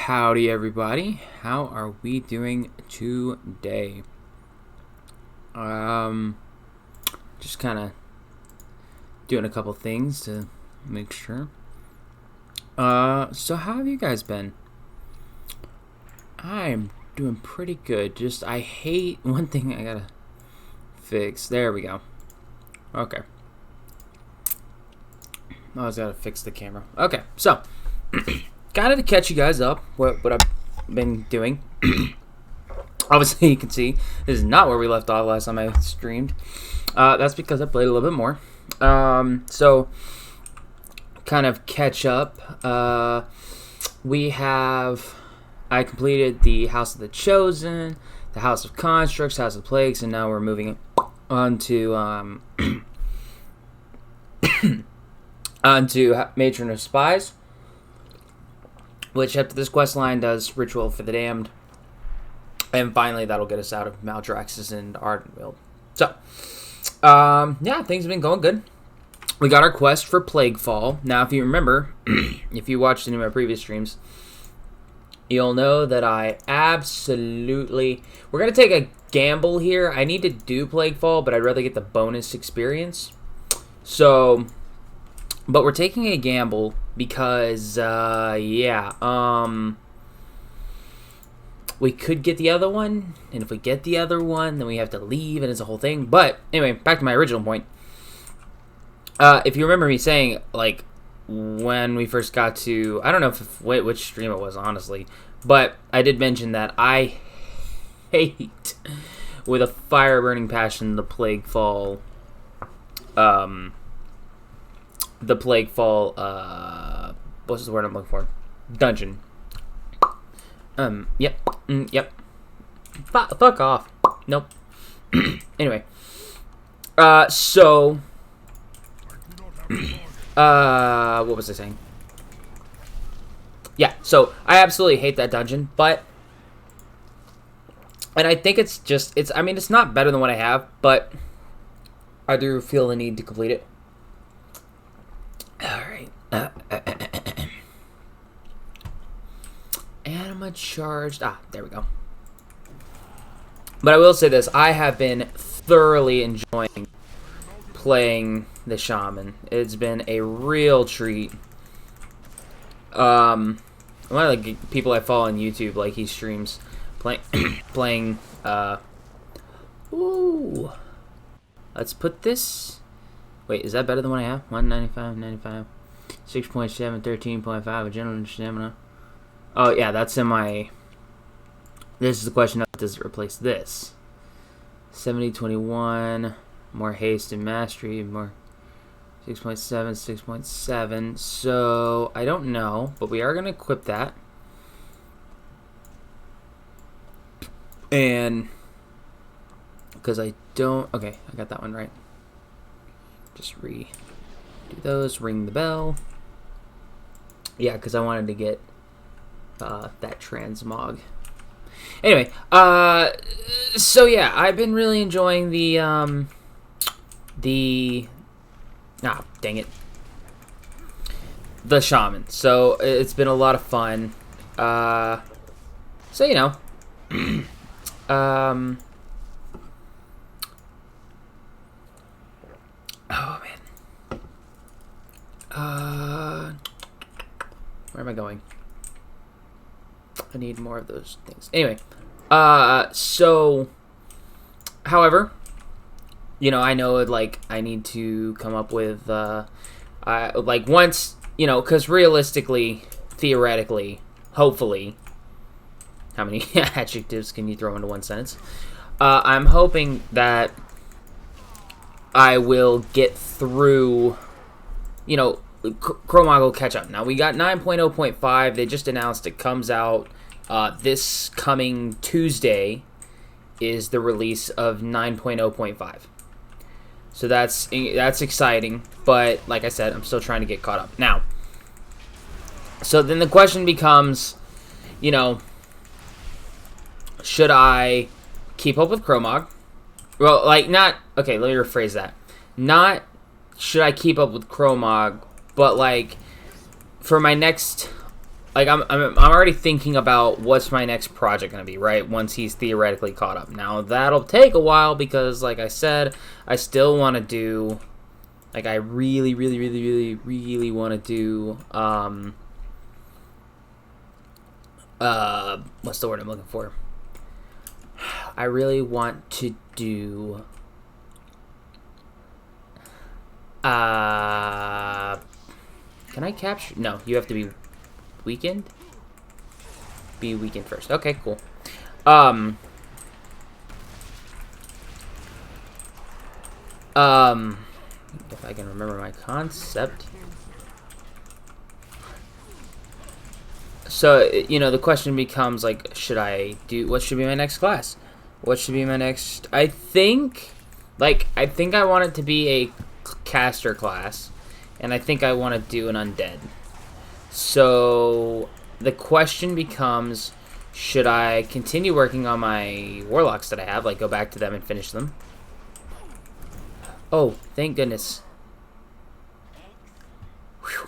Howdy everybody, how are we doing today? Just kind of doing a couple things to make sure. So how have you guys been? I'm doing pretty good, just I hate one thing I gotta fix. There we go. Okay. I always gotta fix the camera. Okay, so kind of to catch you guys up what I've been doing. Obviously you can see this is not where we left off last time I streamed. That's because I played a little bit more. So kind of catch up. I completed the House of the Chosen, the House of Constructs, House of Plagues, and now we're moving on to onto Matron of Spies, which after this quest line does Ritual for the Damned, and finally that'll get us out of Maldraxxus and Ardenweald. So, yeah, things have been going good. We got our quest for Plaguefall. Now, if you remember, if you watched any of my previous streams, you'll know that I absolutely... We're going to take a gamble here. I need to do Plaguefall, but I'd rather get the bonus experience. So... But we're taking a gamble because, we could get the other one, and if we get the other one, then we have to leave, and it's a whole thing. But, anyway, back to my original point. If you remember me saying, like, when we first got to, I don't know which stream it was, honestly, but I did mention that I hate, with a fire-burning passion, the Plaguefall, what's the word I'm looking for? Dungeon. Yep. Yep. Fuck off. Nope. Anyway. So. What was I saying? Yeah, so I absolutely hate that dungeon, but. And I think it's not better than what I have, but I do feel the need to complete it. Alright. Anima charged. There we go. But I will say this. I have been thoroughly enjoying playing the Shaman. It's been a real treat. One of the people I follow on YouTube, like, he streams playing, ooh. Let's put this... Wait, is that better than what I have? 195, 95, 6.7, 13.5, a general stamina. Oh, yeah, that's in my... This is the question of, does it replace this? 70, 21, more haste and mastery, more 6.7, 6.7. So, I don't know, but we are going to equip that. And, because I don't... Okay, I got that one right. Just do those, ring the bell. Yeah, because I wanted to get that transmog. Anyway, so yeah, I've been really enjoying dang it, the Shaman. So it's been a lot of fun. So you know, oh man. Where am I going? I need more of those things. Anyway, so, however, you know, I know, like, I need to come up with, like, once, you know, because realistically, theoretically, hopefully, how many adjectives can you throw into one sentence? I'm hoping that I will get through, you know, Chromog will catch up. Now, we got 9.0.5. They just announced it comes out this coming Tuesday is the release of 9.0.5. So that's exciting. But, like I said, I'm still trying to get caught up. Now, so then the question becomes, you know, should I keep up with Chromog? Well, like, not... Okay, let me rephrase that. Not should I keep up with Chromog, but, like, for my next like I'm already thinking about what's my next project gonna be, right? Once he's theoretically caught up. Now that'll take a while because, like I said, I still want to do, like I really want to do, what's the word I'm looking for? I really want to do, can I capture? No, you have to be weakened. Be weakened first. Okay, cool. If I can remember my concept. So, you know, the question becomes, like, what should be my next class? What should be my next, I think I want it to be a caster class, and I think I want to do an undead. So, the question becomes, should I continue working on my warlocks that I have, like, go back to them and finish them? Oh, thank goodness. Whew.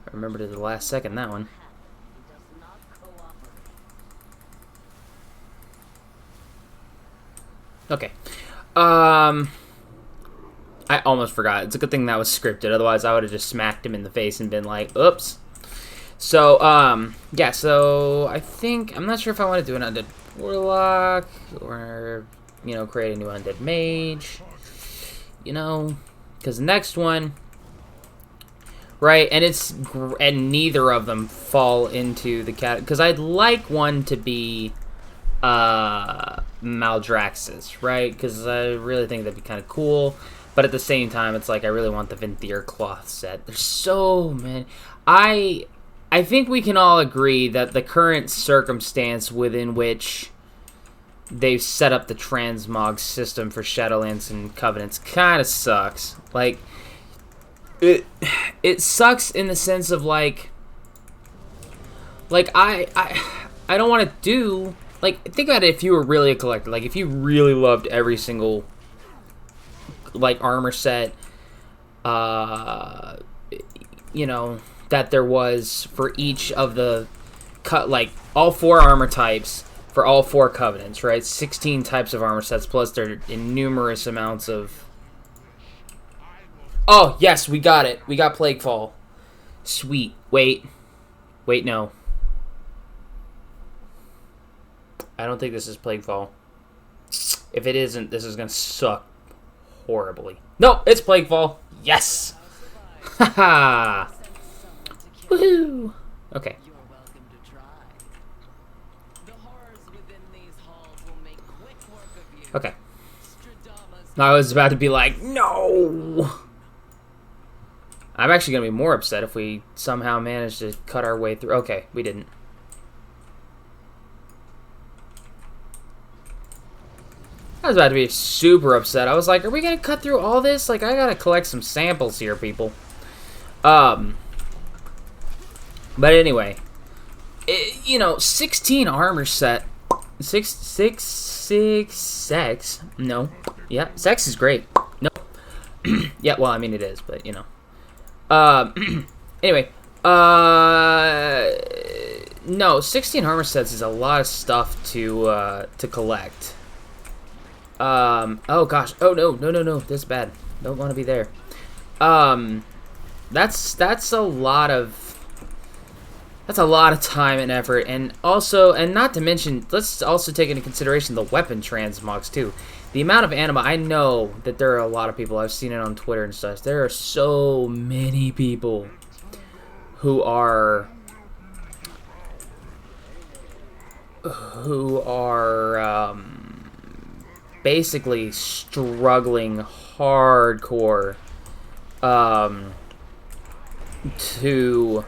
I remembered at the last second, that one. Okay. I almost forgot. It's a good thing that was scripted. Otherwise, I would have just smacked him in the face and been like, oops. So, yeah, so I think, I'm not sure if I want to do an undead warlock or, you know, create a new undead mage. You know, because the next one, right, and neither of them fall into the cat, because I'd like one to be, Maldraxxus, right? Because I really think that'd be kind of cool. But at the same time, it's like I really want the Venthyr cloth set. There's so many. I think we can all agree that the current circumstance within which they've set up the transmog system for Shadowlands and Covenants kind of sucks. Like, it sucks in the sense of like I don't want to do. Like, think about it if you were really a collector. Like, if you really loved every single, like, armor set, you know, that there was for each of the, like, all 4 armor types for all 4 covenants, right? 16 types of armor sets, plus there are numerous amounts of... Oh, yes, we got it. We got Plaguefall. Sweet. Wait, no. I don't think this is Plaguefall. If it isn't, this is going to suck horribly. No, it's Plaguefall. Yes! Haha! Woohoo! Okay. Okay. I was about to be like, no! I'm actually going to be more upset if we somehow manage to cut our way through. Okay, we didn't. I was about to be super upset. I was like, are we going to cut through all this? Like, I got to collect some samples here, people. But anyway. You know, 16 armor set. Sex. No. Yeah, sex is great. No. Yeah, well, I mean, it is, but, you know. Anyway. No, 16 armor sets is a lot of stuff to collect. Oh gosh. Oh no. This is bad. Don't want to be there. That's a lot of time and effort, and also, and not to mention, let's also take into consideration the weapon transmogs too. The amount of anima, I know that there are a lot of people, I've seen it on Twitter and such, there are so many people who are basically struggling hardcore to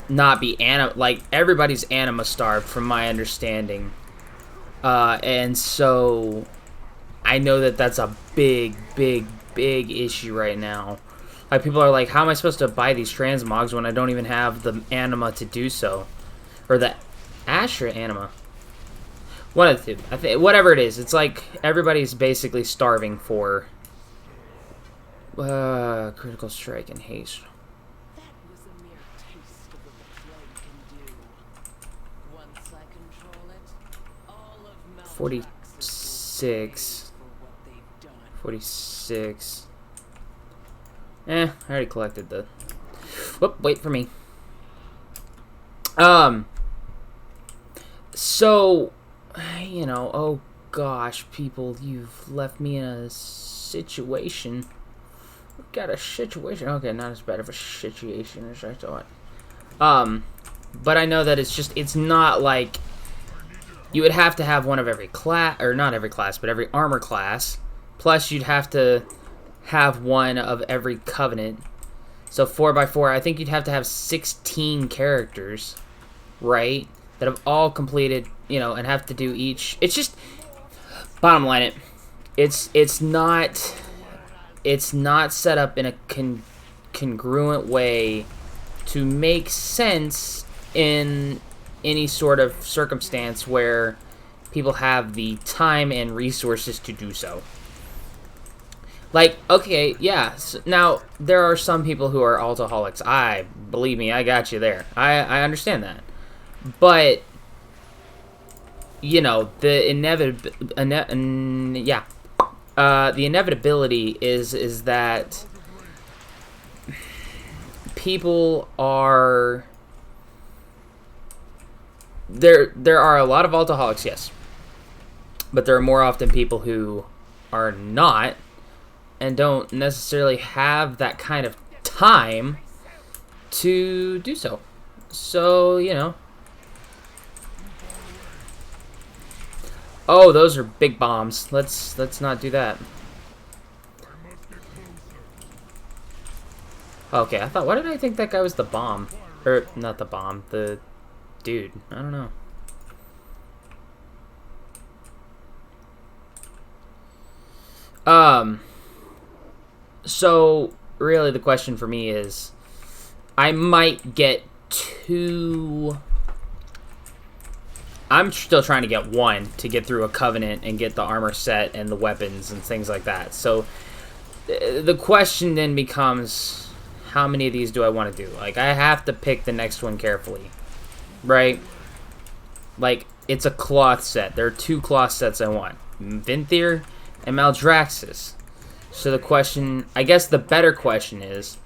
not be like everybody's anima starved from my understanding, and so I know that that's a big issue right now. Like, people are like, how am I supposed to buy these transmogs when I don't even have the anima to do so, or the Ashra anima? One of the two. I think, whatever it is, it's like everybody's basically starving for critical strike and haste. 46. 46. I already collected the... Whoop, wait for me. So, you know, oh gosh, people, you've left me in a situation. We've got a situation. Okay, not as bad of a situation as I thought. But I know that it's not like you would have to have one of every class, or not every class, but every armor class. Plus, you'd have to have one of every covenant. So 4x4, I think you'd have to have 16 characters, right? That have all completed, you know, and have to do each. It's just, bottom line it's not set up in a congruent way to make sense in any sort of circumstance where people have the time and resources to do so. Like, okay, yeah, so now there are some people who are alcoholics. Believe me, I got you there. I understand that. But, you know, the inevitability is that people are... There are a lot of alcoholics, yes. But there are more often people who are not and don't necessarily have that kind of time to do so. So, you know. Oh, those are big bombs. Let's not do that. Okay, I thought, why did I think that guy was the bomb? Or, not the bomb, the dude. I don't know. So, really the question for me is, I might get 2... I'm still trying to get 1 to get through a covenant and get the armor set and the weapons and things like that. So, the question then becomes, how many of these do I want to do? Like, I have to pick the next one carefully, right? Like, it's a cloth set. There are 2 cloth sets I want. Revendreth and Maldraxxus. So the question, I guess the better question is,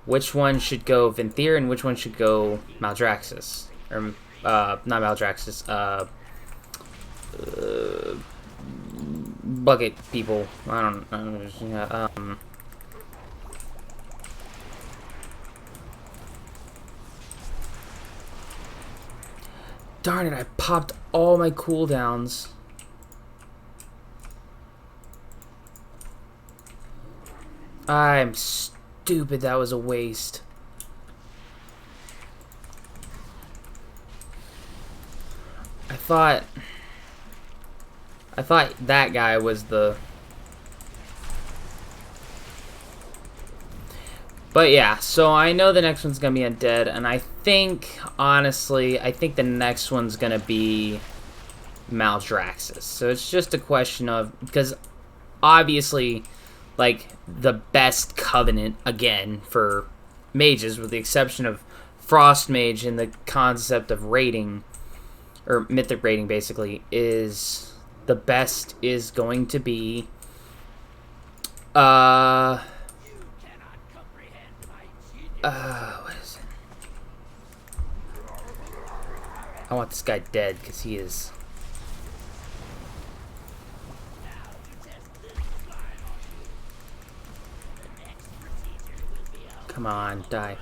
which one should go Revendreth and which one should go Maldraxxus? Or, not Maldraxxus, bucket people. I don't know. Darn it, I popped all my cooldowns. I'm stupid, that was a waste. I thought that guy was the... But yeah, so I know the next one's gonna be undead, and I think, honestly, I think the next one's gonna be Maldraxxus. So it's just a question of, because obviously, like, the best covenant, again, for mages, with the exception of Frost Mage and the concept of rating, or mythic rating, basically, is the best is going to be, what is it? I want this guy dead, because he is... Come on, die.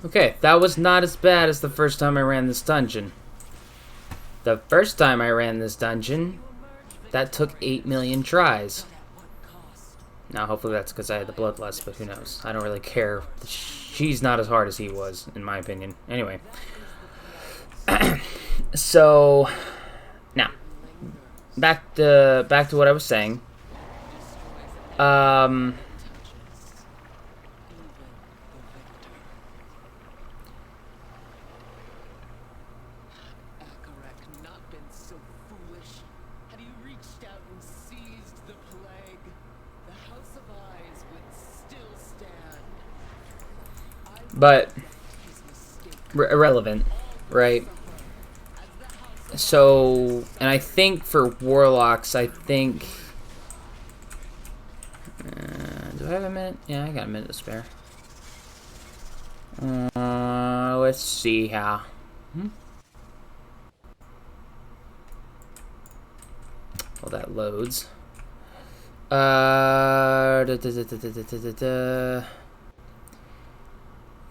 Okay, that was not as bad as the first time I ran this dungeon. The first time I ran this dungeon, that took 8 million tries. Now, hopefully that's because I had the bloodlust, but who knows? I don't really care. She's not as hard as he was, in my opinion. Anyway. So, now, back to what I was saying. But irrelevant, right? So, and I think for warlocks, I think. Do I have a minute? Yeah, I got a minute to spare. Let's see how. Well, that loads.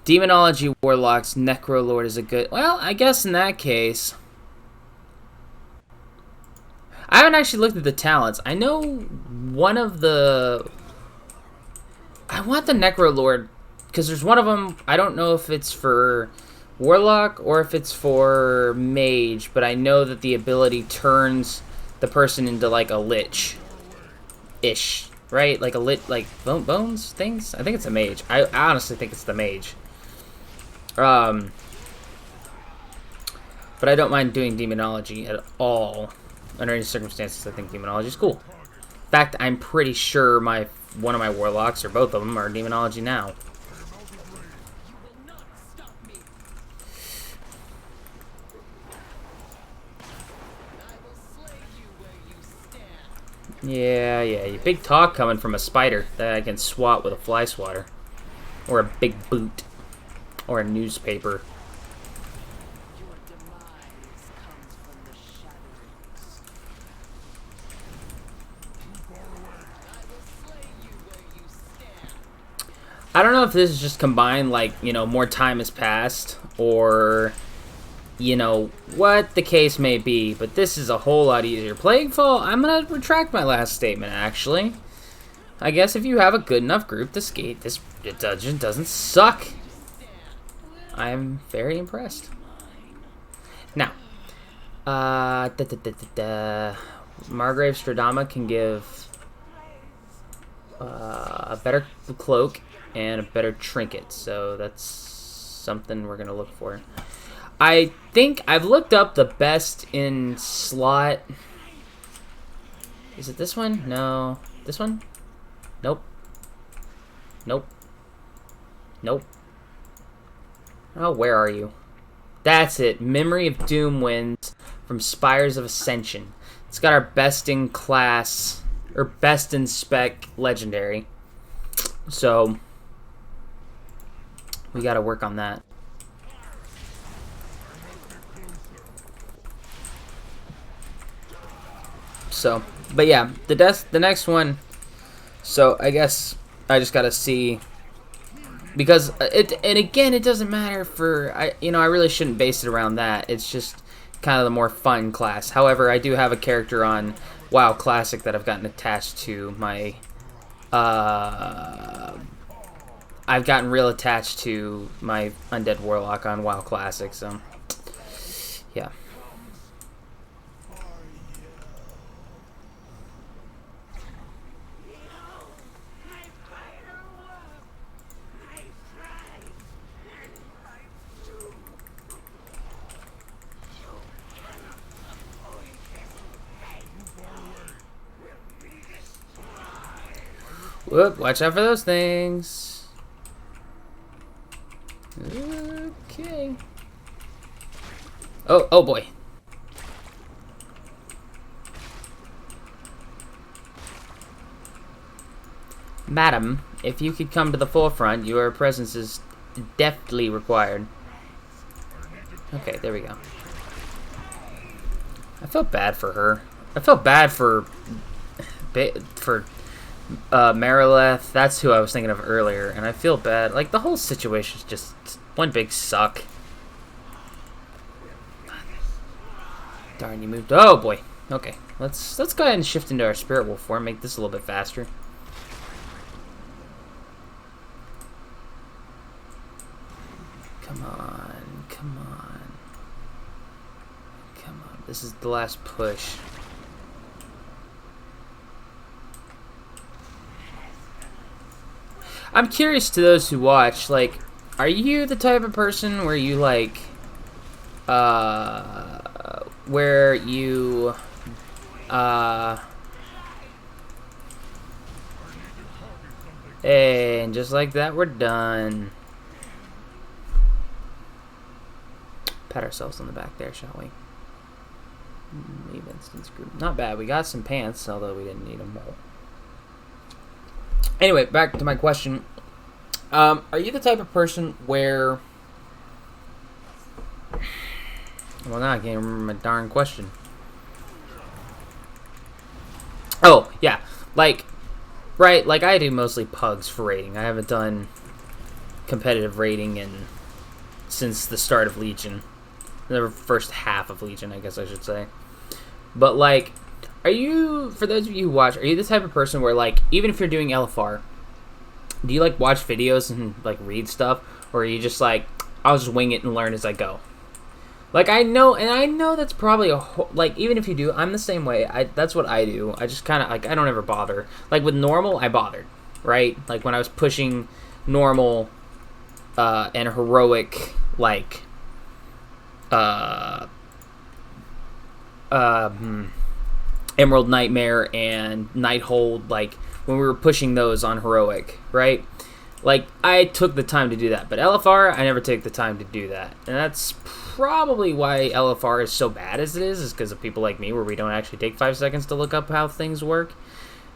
Demonology warlocks, Necrolord is a good. Well, I guess in that case, I haven't actually looked at the talents. I know one of the. I want the Necrolord because there's one of them. I don't know if it's for warlock or if it's for mage, but I know that the ability turns the person into like a lich-ish, right? Like a like bones things. I think it's a mage. I honestly think it's the mage. But I don't mind doing demonology at all. Under any circumstances, I think demonology is cool. In fact, I'm pretty sure one of my warlocks, or both of them, are demonology now. Yeah, you big talk coming from a spider that I can swat with a fly swatter. Or a big boot. Or a newspaper. I don't know if this is just combined, like, you know, more time has passed, or, you know, what the case may be, but this is a whole lot easier. Plaguefall, I'm going to retract my last statement, actually. I guess if you have a good enough group, this dungeon doesn't suck. I'm very impressed. Now, Margrave Stradama can give a better cloak and a better trinket, so that's something we're gonna look for. I think I've looked up the best in slot. Is it this one? No. This one? Nope. Nope. Nope. Oh, where are you? That's it. Memory of Doom wins from Spires of Ascension. It's got our best in class, or best in spec legendary. So, we gotta work on that. So, but yeah, the next one. So, I guess I just gotta see. Because and again, it doesn't matter for I really shouldn't base it around that. It's just kind of the more fun class. However, I do have a character on WoW Classic that I've gotten attached to. My I've gotten real attached to my Undead Warlock on WoW Classic. So yeah. Whoop, watch out for those things. Okay. Oh boy. Madam, if you could come to the forefront, your presence is deftly required. Okay, there we go. I felt bad for her. I felt bad for Marileth. That's who I was thinking of earlier, and I feel bad. Like, the whole situation is just one big suck. Darn, you moved. Oh boy. Okay, let's go ahead and shift into our spirit wolf form. Make this a little bit faster. Come on, come on. Come on. This is the last push. I'm curious to those who watch, like, are you the type of person where you, like, where you, hey, and just like that, we're done. Pat ourselves on the back there, shall we? Leave instance group. Not bad. We got some pants, although we didn't need them all. Anyway, back to my question. Are you the type of person where... Well, now I can't remember my darn question. Oh, yeah. Like, right, like I do mostly pugs for raiding. I haven't done competitive raiding since the start of Legion. The first half of Legion, I guess I should say. But, like, are you, for those of you who watch, are you the type of person where, like, even if you're doing LFR, do you, like, watch videos and, like, read stuff? Or are you just, like, I'll just wing it and learn as I go? Like, I know that's probably like, even if you do, I'm the same way. That's what I do. I just kind of, like, I don't ever bother. Like, with normal, I bothered, right? Like, when I was pushing normal and heroic, like, Emerald Nightmare and Nighthold, like, when we were pushing those on heroic, right? Like, I took the time to do that, but LFR, I never take the time to do that. And that's probably why LFR is so bad as it is because of people like me, where we don't actually take 5 seconds to look up how things work.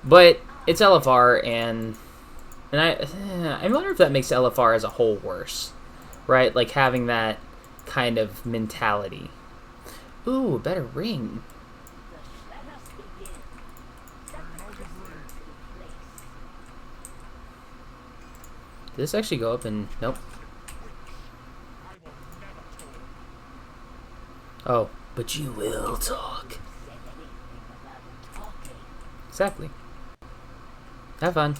But it's LFR, and I wonder if that makes LFR as a whole worse, right? Like, having that kind of mentality. Ooh, a better ring. Did this actually go up and... Nope. Oh, but you will talk. Exactly. Have fun.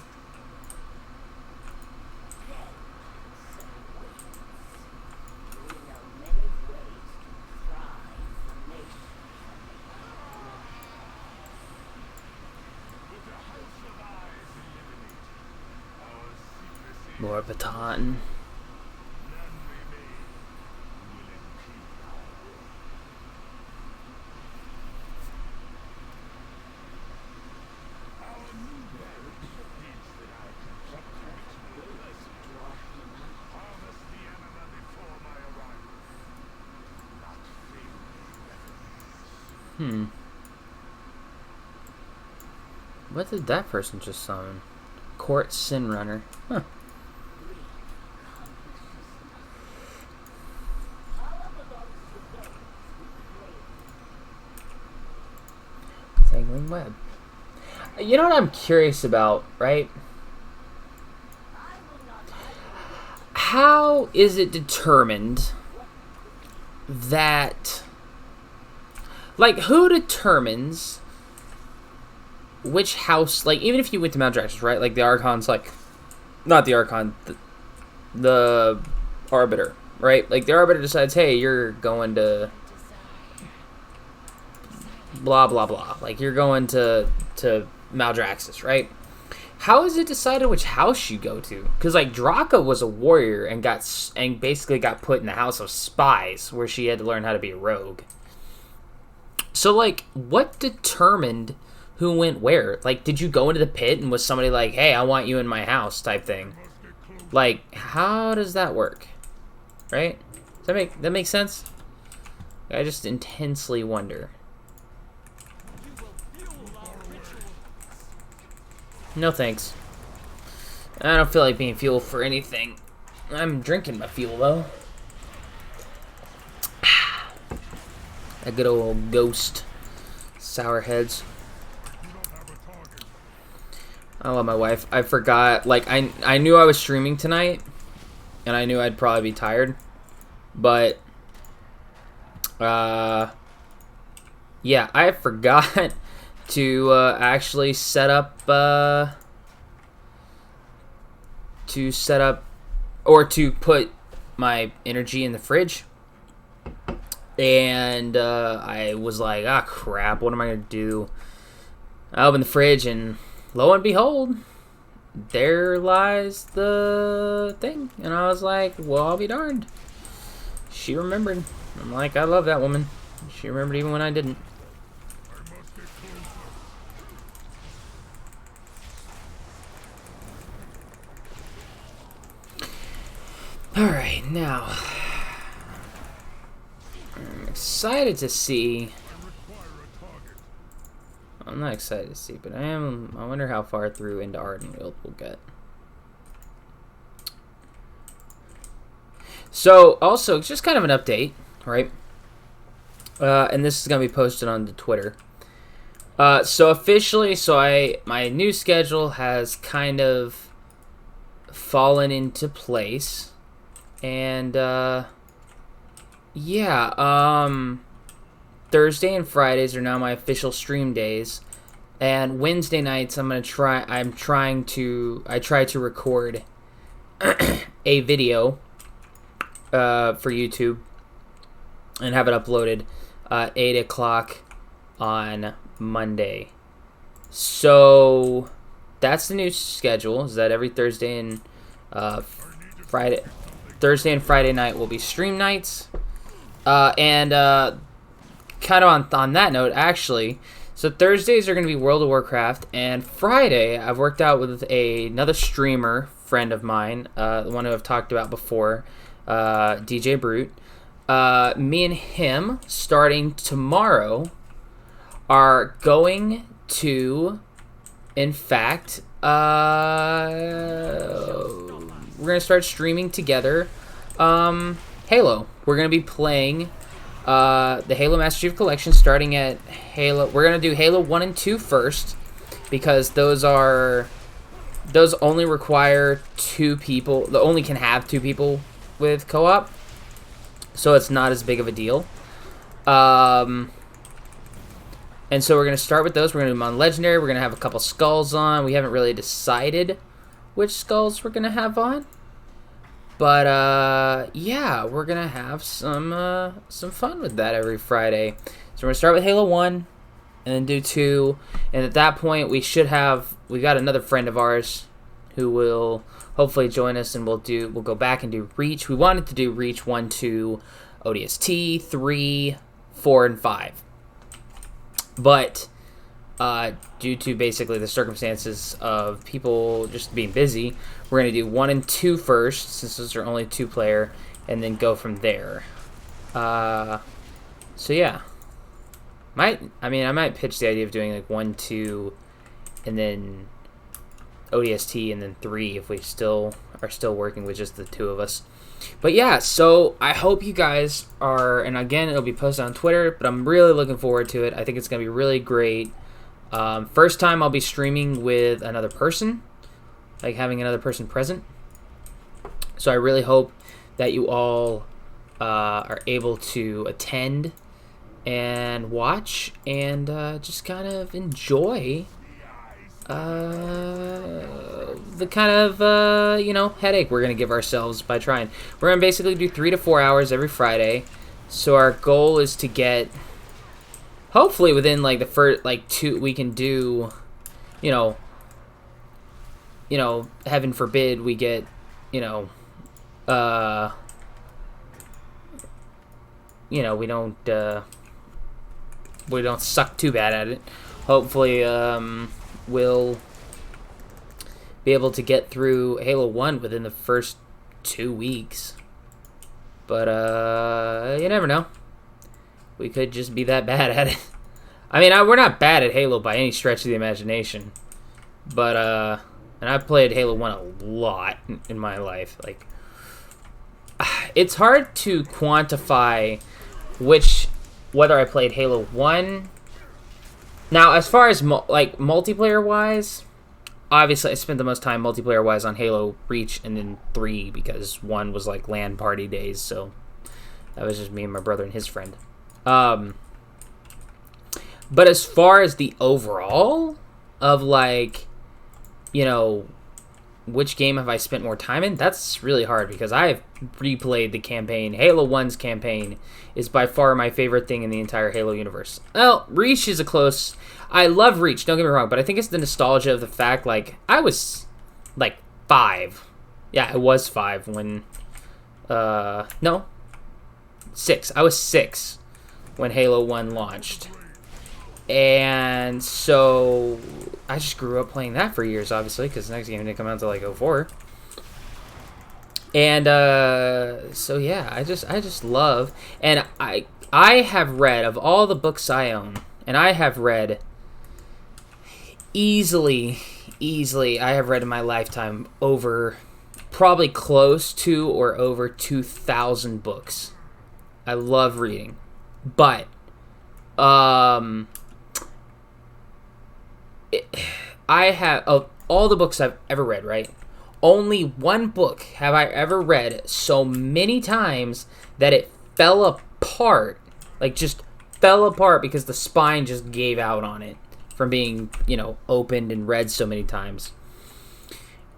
More baton. What did that person just summon? Court Sin Runner. Huh. Tangling web. You know what I'm curious about, right? How is it determined that... Like, who determines which house... Like, even if you went to Maldraxxus, right? Like, the Archon's, like... Not the Archon. The Arbiter, right? Like, the Arbiter decides, hey, you're going to... blah, blah, blah. Like, you're going to Maldraxxus, right? How is it decided which house you go to? Because, like, Draka was a warrior and basically got put in the House of Spies, where she had to learn how to be a rogue. So, like, what determined who went where? Like, did you go into the pit and was somebody like, hey, I want you in my house type thing? Like, how does that work? Right? Does that make sense? I just intensely wonder. No thanks. I don't feel like being fuel for anything. I'm drinking my fuel, though. A good old ghost. Sour heads. I love my wife. I forgot. Like, I knew I was streaming tonight. And I knew I'd probably be tired. But, yeah, I forgot to actually set up, or to put my energy in the fridge. And I was like, ah, crap, what am I going to do? I opened the fridge, and lo and behold, there lies the thing. And I was like, well, I'll be darned. She remembered. I'm like, I love that woman. She remembered even when I didn't. Alright, now I'm excited to see. I'm not excited to see, but I wonder how far through into Ardenweald we'll get. So, also, just kind of an update, right? And this is going to be posted on the Twitter. So officially, my new schedule has kind of fallen into place. And, yeah, Thursday and Fridays are now my official stream days. And Wednesday nights, I try to record a video, for YouTube and have it uploaded, 8 o'clock on Monday. So, that's the new schedule, is that every Thursday and, Thursday and Friday night will be stream nights. And kind of on that note, actually, so Thursdays are going to be World of Warcraft, and Friday I've worked out with another streamer friend of mine, the one who I've talked about before, DJ Brute. Me and him, starting tomorrow, are going to, in fact, we're going to start streaming together Halo. We're going to be playing the Halo Master Chief Collection, starting at Halo. We're going to do Halo 1 and 2 first, because those only require 2 people. They only can have 2 people with co-op, so it's not as big of a deal. And so we're going to start with those. We're going to do them on Legendary. We're going to have a couple skulls on. We haven't really decided which skulls we're going to have on. But, yeah, we're going to have some fun with that every Friday. So we're going to start with Halo 1, and then do 2. And at that point, we got another friend of ours who will hopefully join us, and we'll go back and do Reach. We wanted to do Reach 1, 2, ODST, 3, 4, and 5. But due to basically the circumstances of people just being busy, we're going to do 1 and 2 first, since those are only 2-player, and then go from there. So yeah. I might pitch the idea of doing like 1, 2, and then ODST, and then 3 if we are still working with just the 2 of us. But yeah, so I hope you guys are, and again, it'll be posted on Twitter, but I'm really looking forward to it. I think it's going to be really great. First time I'll be streaming with another person, like having another person present. So I really hope that you all are able to attend and watch and just kind of enjoy the kind of, headache we're going to give ourselves by trying. We're going to basically do 3 to 4 hours every Friday. So our goal is to get, hopefully within, like, the first, like, 2, we can do, heaven forbid we get, we don't suck too bad at it. Hopefully, we'll be able to get through Halo 1 within the first 2 weeks. But, you never know. We could just be that bad at it. I mean, we're not bad at Halo by any stretch of the imagination. But, and I've played Halo 1 a lot in my life. Like, it's hard to quantify whether I played Halo 1. Now, as far as, multiplayer-wise, obviously I spent the most time multiplayer-wise on Halo Reach and then 3, because 1 was, like, LAN party days, so that was just me and my brother and his friend. But as far as the overall of, like, which game have I spent more time in, that's really hard, because I've replayed the campaign. Halo 1's campaign is by far my favorite thing in the entire Halo universe. Well, Reach is a close... I love Reach, don't get me wrong, but I think it's the nostalgia of the fact, like, I was, like, 5. Yeah, I was 5 when... no. 6. I was 6 when Halo 1 launched. And so I just grew up playing that for years, obviously, because the next game didn't come out until like 04. And so yeah, I just love, and I have read, of all the books I own, and I have read easily I have read in my lifetime over probably close to or over 2,000 books. I love reading, but I have, of all the books I've ever read, right? Only one book have I ever read so many times that it fell apart. Like, just fell apart because the spine just gave out on it from being, you know, opened and read so many times.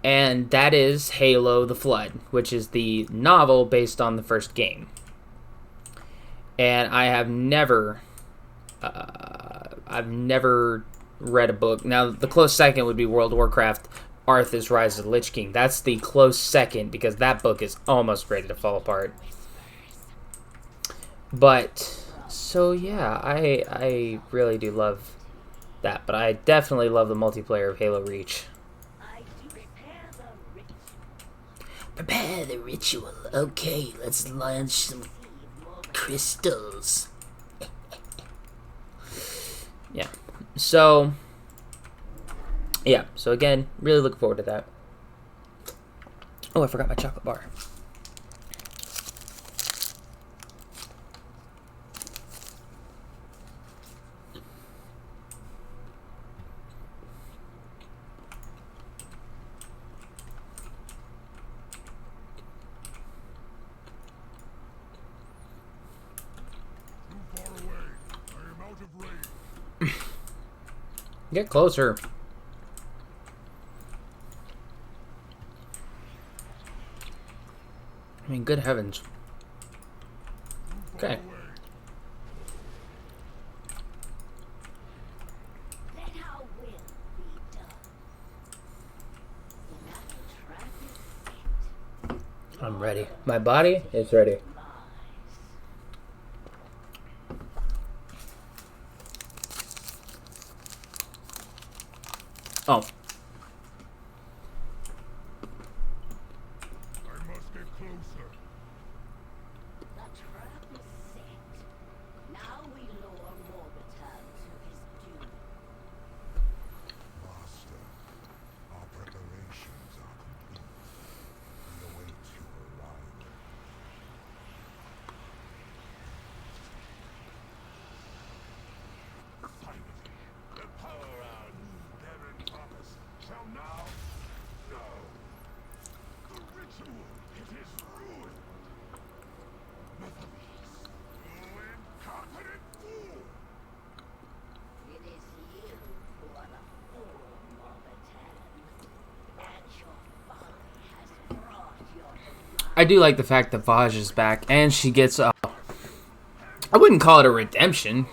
And that is Halo the Flood, which is the novel based on the first game. And I have never... I've never read a book. Now, the close second would be World of Warcraft, Arthas, Rise of the Lich King. That's the close second, because that book is almost ready to fall apart. But, so yeah, I really do love that. But I definitely love the multiplayer of Halo Reach. Prepare the ritual. Okay, let's launch some crystals. Yeah. So, yeah. So again, really looking forward to that. Oh, I forgot my chocolate bar. Get closer. I mean, good heavens. Okay. I'm ready. My body is ready. Oh. I must get closer. The trap is set. Now we lower Morbitan to his doom. Master, our preparations are complete. We await your arrival. Finally, the power our new parent promise shall now know. The ritual, it is ruined. Methodist, you incompetent fool! It is you who are the fool, Morbitan. And your folly has brought your demise. I do like the fact that Vaj is back, and she gets I wouldn't call it a redemption,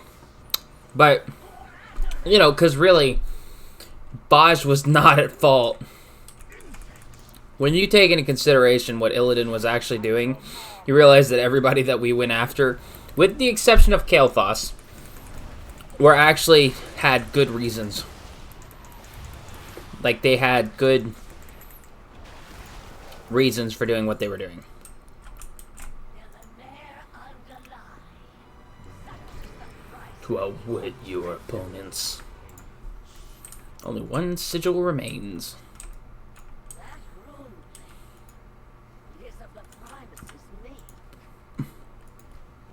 but, you know, because really, Vaj was not at fault. When you take into consideration what Illidan was actually doing, you realize that everybody that we went after, with the exception of Kael'thas, were actually had good reasons. Like, they had good reasons for doing what they were doing. To outwit your opponents. Only one sigil remains. That rune thing is of the Primus's make.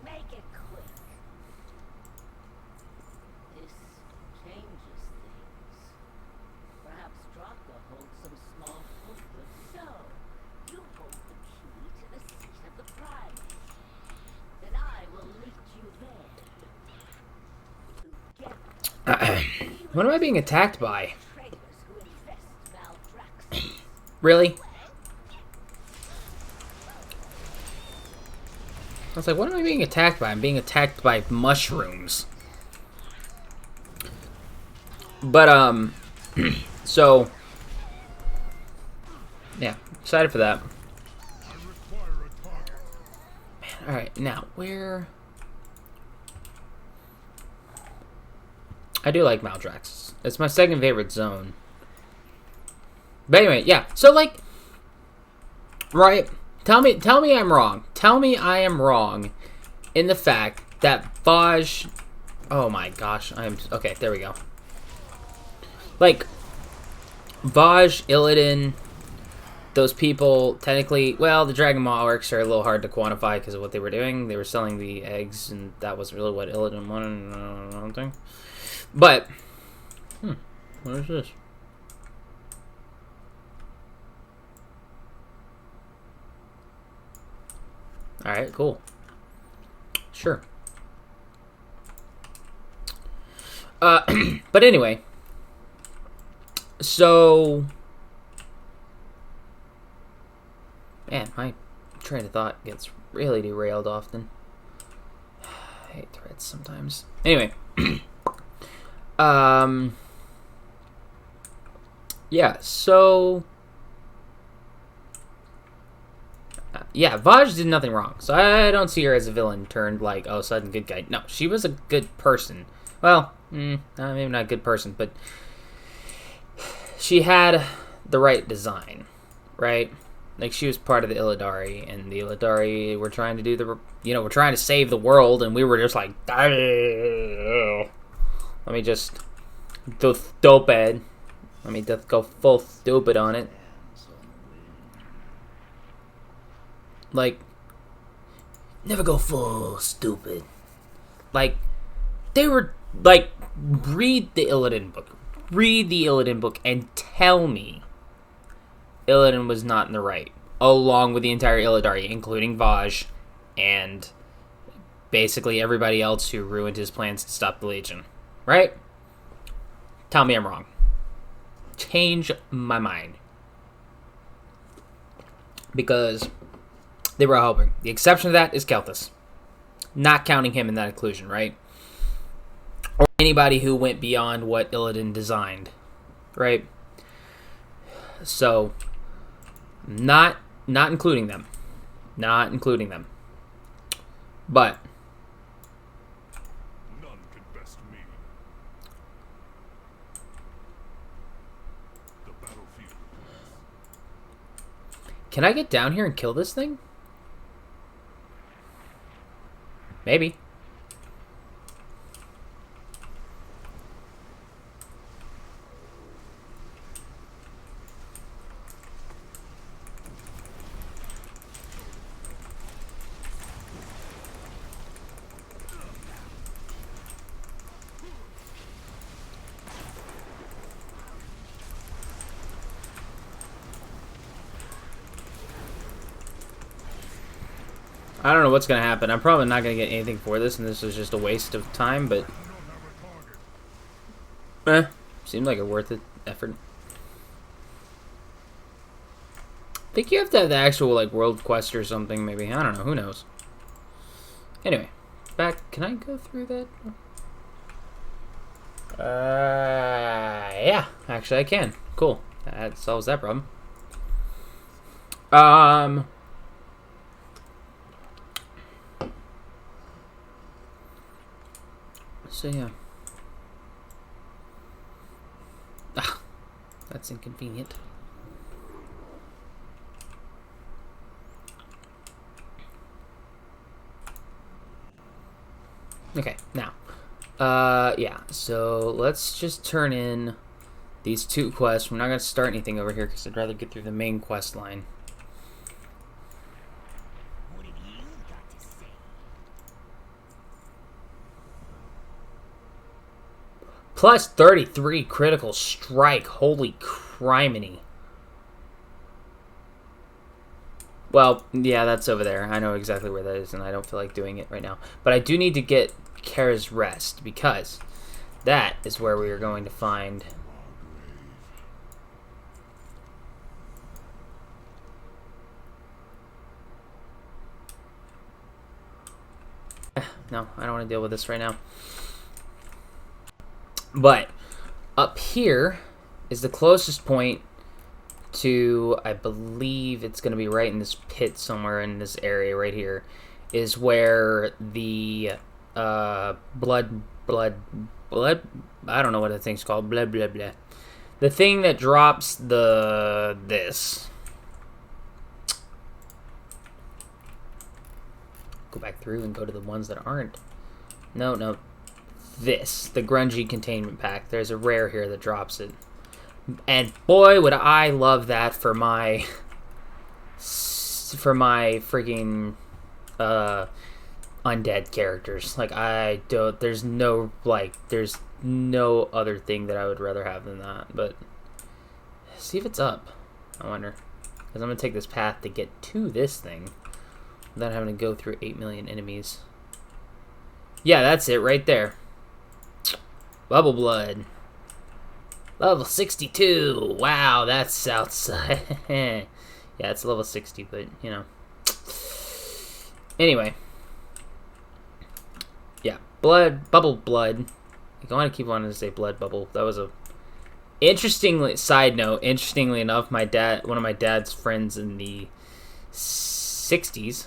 Make it quick. This changes things. Perhaps Draka holds some small secret. So, you hold the key to the seat of the Primus. Then I will lead you there. To get What am I being attacked by? traitors who infest Maldraxxus. Really? I was like, what am I being attacked by? I'm being attacked by mushrooms. But, so, yeah, excited for that. I require a target. Alright, now, where... I do like Maldraxxus. It's my second favorite zone. But anyway, yeah, so, like, right, tell me I'm wrong. Tell me I am wrong in the fact that Vaj... Oh my gosh, okay, there we go. Like, Vaj, Illidan, those people, technically, well, the Dragon Maldraxxus are a little hard to quantify because of what they were doing. They were selling the eggs, and that wasn't really what Illidan wanted, I don't think. But, what is this? Alright, cool. Sure. But anyway, so, man, my train of thought gets really derailed often. I hate threads sometimes. Anyway, yeah, so, yeah, Vaj did nothing wrong, so I don't see her as a villain turned, like, oh, sudden good guy. No, she was a good person. Well, maybe not a good person, but she had the right design, right? Like, she was part of the Illidari, and the Illidari were trying to do the, we're trying to save the world, and we were just like, let me just go stupid. Let me just go full stupid on it. Like, never go full stupid. Like, they were, like, read the Illidan book. Read the Illidan book and tell me Illidan was not in the right. Along with the entire Illidari, including Vaj and basically everybody else who ruined his plans to stop the Legion. Right? Tell me I'm wrong. Change my mind. Because they were helping. The exception to that is Kelthus. Not counting him in that inclusion, right? Or anybody who went beyond what Illidan designed, right? So, not including them. Not including them. But None can best me. The battlefield. can I get down here and kill this thing? Maybe. I don't know what's going to happen. I'm probably not going to get anything for this, and this is just a waste of time, but seemed like a worth it effort. I think you have to have the actual, like, world quest or something, maybe. I don't know. Who knows? Anyway, back. Can I go through that? Yeah. Actually, I can. Cool. That solves that problem. So, yeah. Ah, that's inconvenient. Okay, now. Yeah, so let's just turn in these 2 quests. We're not going to start anything over here because I'd rather get through the main quest line. What have you got to say? Plus 33 critical strike. Holy criminy. Well, yeah, that's over there. I know exactly where that is, and I don't feel like doing it right now. But I do need to get Kara's Rest, because that is where we are going to find... No, I don't want to deal with this right now. But up here is the closest point to, I believe it's going to be right in this pit somewhere in this area right here, is where the blood, I don't know what the thing's called, blah, blah, blah. The thing that drops this. Go back through and go to the ones that aren't. No, this, the grungy containment pack. There's a rare here that drops it. And boy, would I love that for my freaking undead characters. Like, there's no other thing that I would rather have than that. But see if it's up, I wonder, because I'm gonna take this path to get to this thing without having to go through 8 million enemies. Yeah, that's it right there. Bubble blood. Level 62. Wow, that's outside. Yeah, it's level 60, but, you know. Anyway. Yeah, bubble blood. I want to keep wanting to say blood bubble. That was a side note, interestingly enough, one of my dad's friends in the 60s,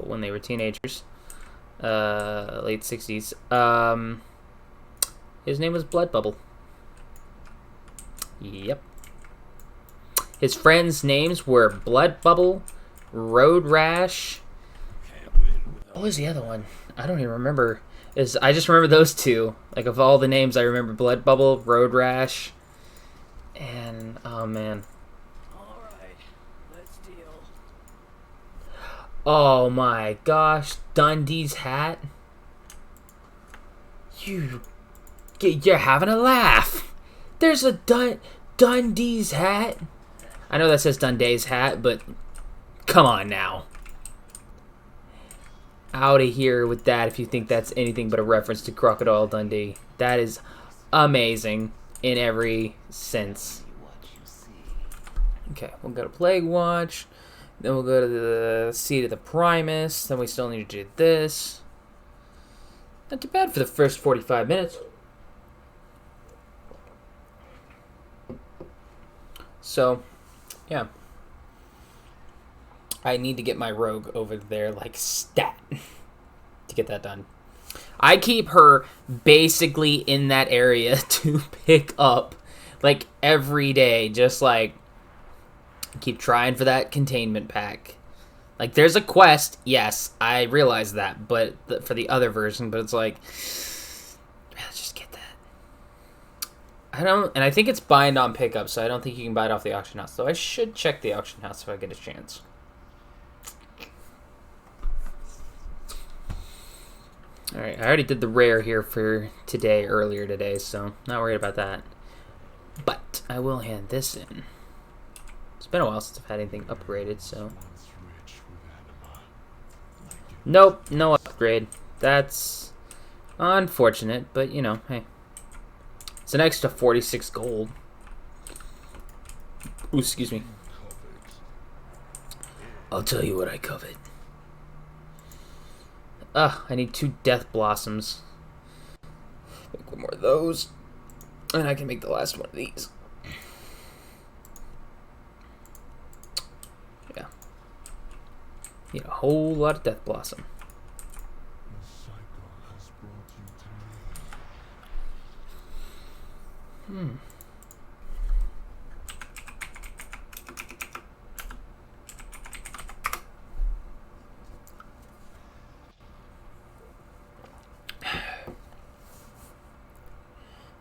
when they were teenagers, late 60s, his name was Blood Bubble. Yep. His friends' names were Blood Bubble, Road Rash. What was the other one? I don't even remember. I just remember those two. Like, of all the names, I remember Blood Bubble, Road Rash, and oh man. All right, let's deal. Oh my gosh, Dundee's hat. You're having a laugh. There's a Dundee's hat. I know that says Dundee's hat, but come on now. Out of here with that if you think that's anything but a reference to Crocodile Dundee. That is amazing in every sense. Okay, we'll go to Plague Watch. Then we'll go to the Seat of the Primus. Then we still need to do this. Not too bad for the first 45 minutes. So, yeah. I need to get my rogue over there like stat to get that done. I keep her basically in that area to pick up like every day, just like keep trying for that containment pack. Like, there's a quest, yes, I realize that, but for the other version, but it's like, let's just get that. And I think it's bind on pickup, so I don't think you can buy it off the auction house. So I should check the auction house if I get a chance. Alright, I already did the rare here for today, earlier today, so not worried about that. But I will hand this in. It's been a while since I've had anything upgraded, so. Nope, no upgrade. That's unfortunate, but you know, hey. It's an extra 46 gold. Ooh, excuse me. I'll tell you what I covet. I need 2 Death Blossoms. Make one more of those. And I can make the last one of these. Yeah. Need a whole lot of Death Blossom.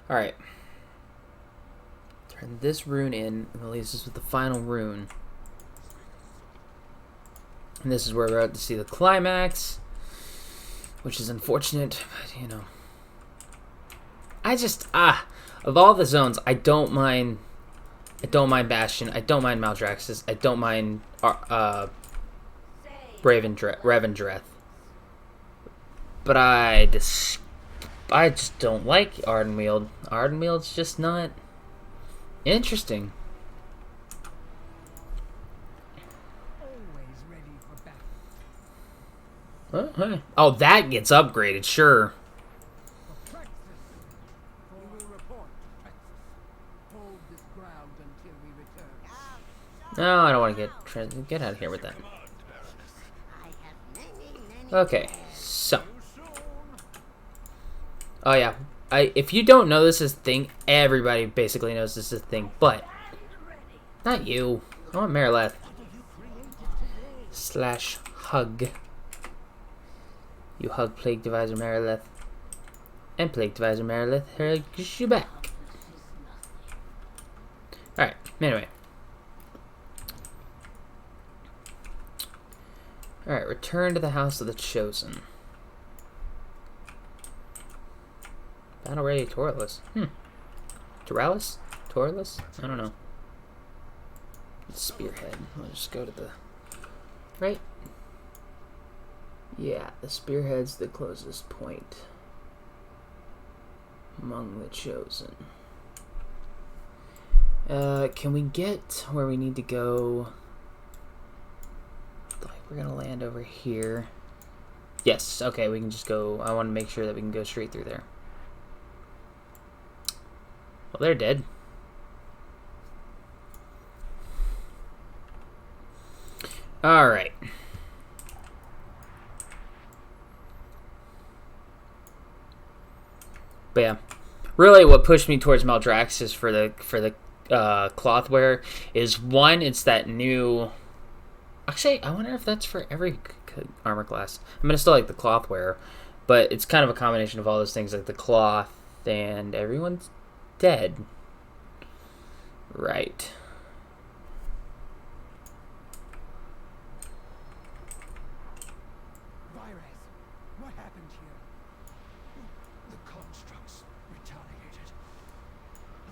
Alright. Turn this rune in, and release us with the final rune. And this is where we're about to see the climax, which is unfortunate, but you know. Of all the zones, I don't mind Bastion, I don't mind Maldraxxus, I don't mind Revendreth. But I just don't like Ardenweald. Ardenweald's just not interesting. Always ready for battle. Oh, that gets upgraded, sure. Praxis. We will report to Praxis. Hold this ground until we return. No, I don't want to get out of here with that. I have many Okay, so. Oh yeah, if you don't know this is a thing, everybody basically knows this is a thing, but not you. I want Marileth. / hug. You hug Plague Divisor Marileth. And Plague Divisor Marileth hugs you back. Alright, anyway. Alright, return to the House of the Chosen. Battle ready Torless. Toralis? Torless? I don't know. Spearhead. I'll just go to the... Right? Yeah, the Spearhead's the closest point among the Chosen. Can we get where we need to go? Like, we're gonna land over here. Yes, okay, we can just go. I want to make sure that we can go straight through there. Well, they're dead. Alright. But yeah, really, what pushed me towards Maldraxxus for the clothwear is one. It's that new. Actually, I wonder if that's for every armor class. I mean, I still like the clothwear, but it's kind of a combination of all those things, like the cloth and everyone's dead. Right. What happened here? The constructs retaliated.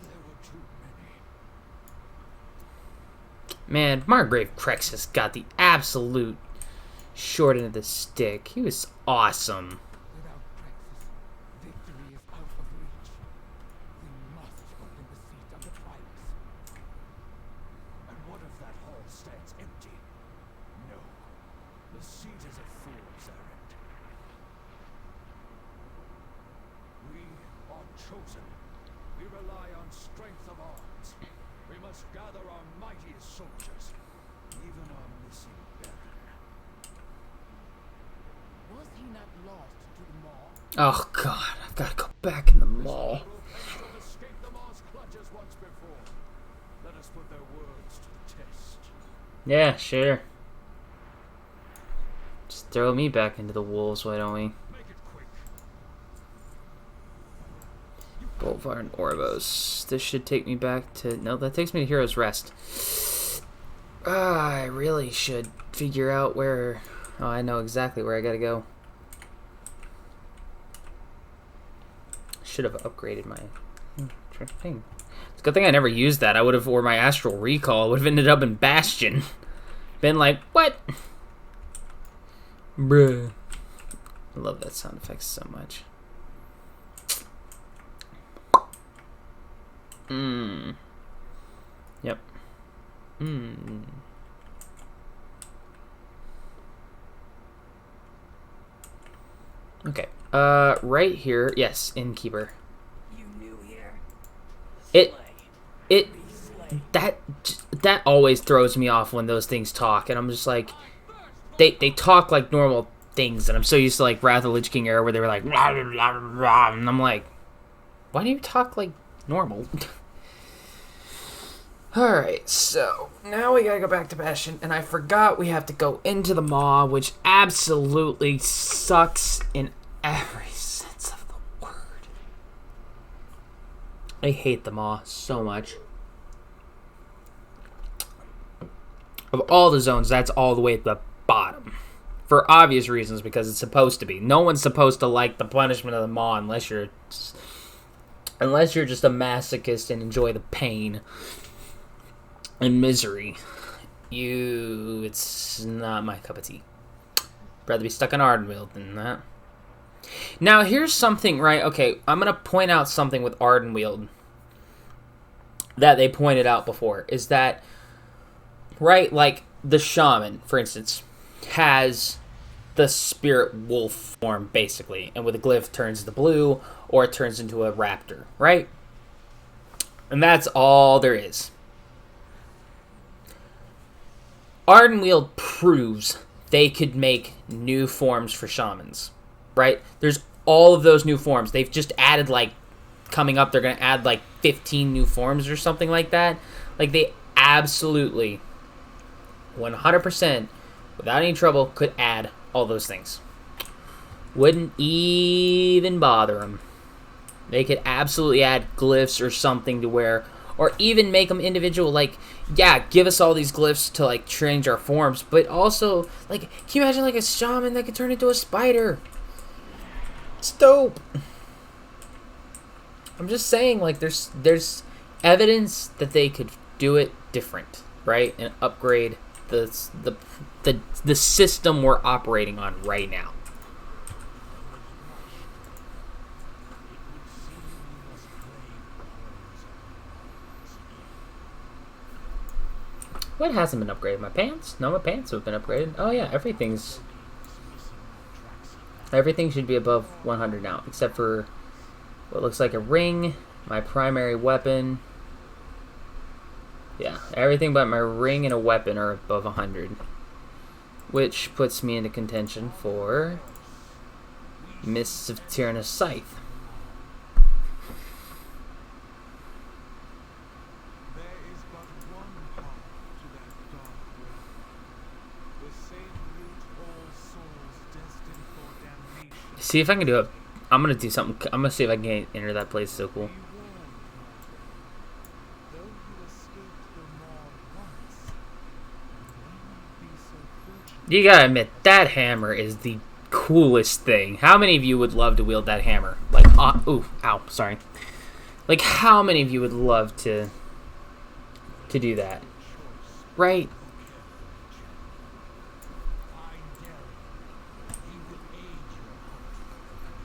There were too many. Man, Margrave Crexus got the absolute short end of the stick. He was awesome. Without Praxis, victory is out of reach. We must open the seat of the Primus. And what if that hall stands empty? No. The seat is a fool's errand. We are chosen. We rely on strength of arms. We must gather our mightiest soldiers, even our missing baron. Was he not lost to the maw? Oh god, I've got to go back in the mall. Escape the maw's clutches once before. Let us put their words to the test. Yeah, sure. Just throw me back into the wolves, why don't we? Make it quick. Bolvar and Orvos. This should take me back to... No, that takes me to Hero's Rest. I really should figure out where... Oh, I know exactly where I gotta go. Should have upgraded my thing. It's a good thing I never used that. I would have, or my Astral Recall would have ended up in Bastion. Been like, what? Bruh. I love that sound effect so much. Yep. Okay. Right here. Yes, Innkeeper. You new here? It Slay. that always throws me off when those things talk, and I'm just like, they talk like normal things, and I'm so used to like Wrath of the Lich King era where they were like, rah, rah, rah, rah, and I'm like, why do you talk like normal? Alright, so now we gotta go back to Bastion, and I forgot we have to go into the Maw, which absolutely sucks in every sense of the word. I hate the Maw so much. Of all the zones, that's all the way at the bottom. For obvious reasons, because it's supposed to be. No one's supposed to like the punishment of the Maw unless you're just a masochist and enjoy the pain and misery. It's not my cup of tea. Rather be stuck in Ardenweald than that. Now, here's something, right? Okay, I'm going to point out something with Ardenweald that they pointed out before. Is that, right, like, the Shaman, for instance, has the spirit wolf form, basically. And with a glyph, turns to blue, or it turns into a raptor, right? And that's all there is. Ardenweald proves they could make new forms for shamans, right? There's all of those new forms. They've just added, like, coming up, they're going to add, like, 15 new forms or something like that. Like, they absolutely, 100%, without any trouble, could add all those things. Wouldn't even bother them. They could absolutely add glyphs or something to where, or even make them individual, like, yeah, give us all these glyphs to, like, change our forms, but also, like, can you imagine, like, a shaman that could turn into a spider? It's dope. I'm just saying, like, there's evidence that they could do it different, right? And upgrade the system we're operating on right now. What hasn't been upgraded? My pants? No, my pants have been upgraded. Oh yeah, everything should be above 100 now, except for what looks like a ring, my primary weapon. Yeah, everything but my ring and a weapon are above 100, which puts me into contention for Mists of Tyrannus Scythe. See if I can do it. I'm gonna do something. I'm gonna see if I can enter that place. So cool. You gotta admit, that hammer is the coolest thing. How many of you would love to wield that hammer? Like, ooh, ow, sorry. Like, how many of you would love to do that? Right?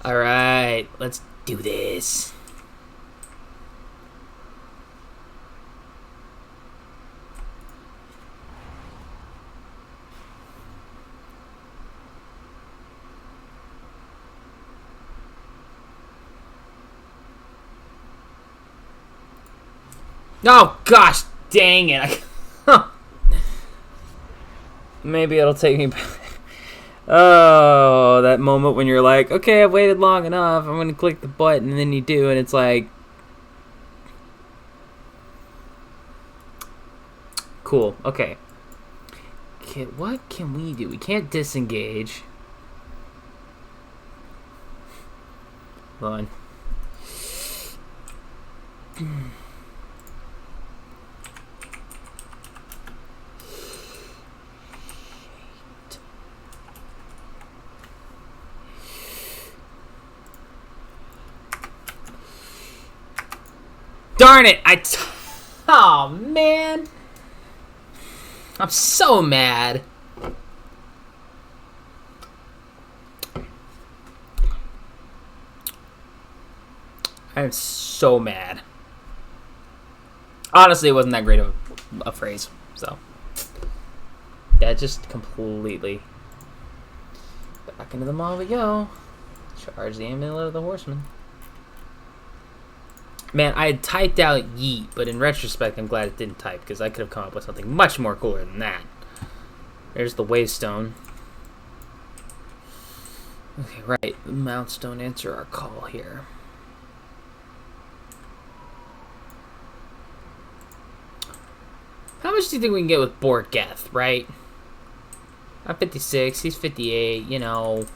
Alright, let's do this. Oh, gosh, dang it. Maybe it'll take me back. Oh, that moment when you're like, okay, I've waited long enough. I'm going to click the button, and then you do, and it's like... Cool, okay. What can we do? We can't disengage. Hold on. Darn it! Oh, man! I'm so mad. I'm so mad. Honestly, it wasn't that great of a phrase, so. Yeah, just completely. Back into the mall we go. Charge the amulet of the horseman. Man, I had typed out yeet, but in retrospect, I'm glad it didn't type, because I could have come up with something much more cooler than that. There's the Waystone. Okay, right. The mounts don't answer our call here. How much do you think we can get with Borgeth, right? I'm 56, he's 58, you know...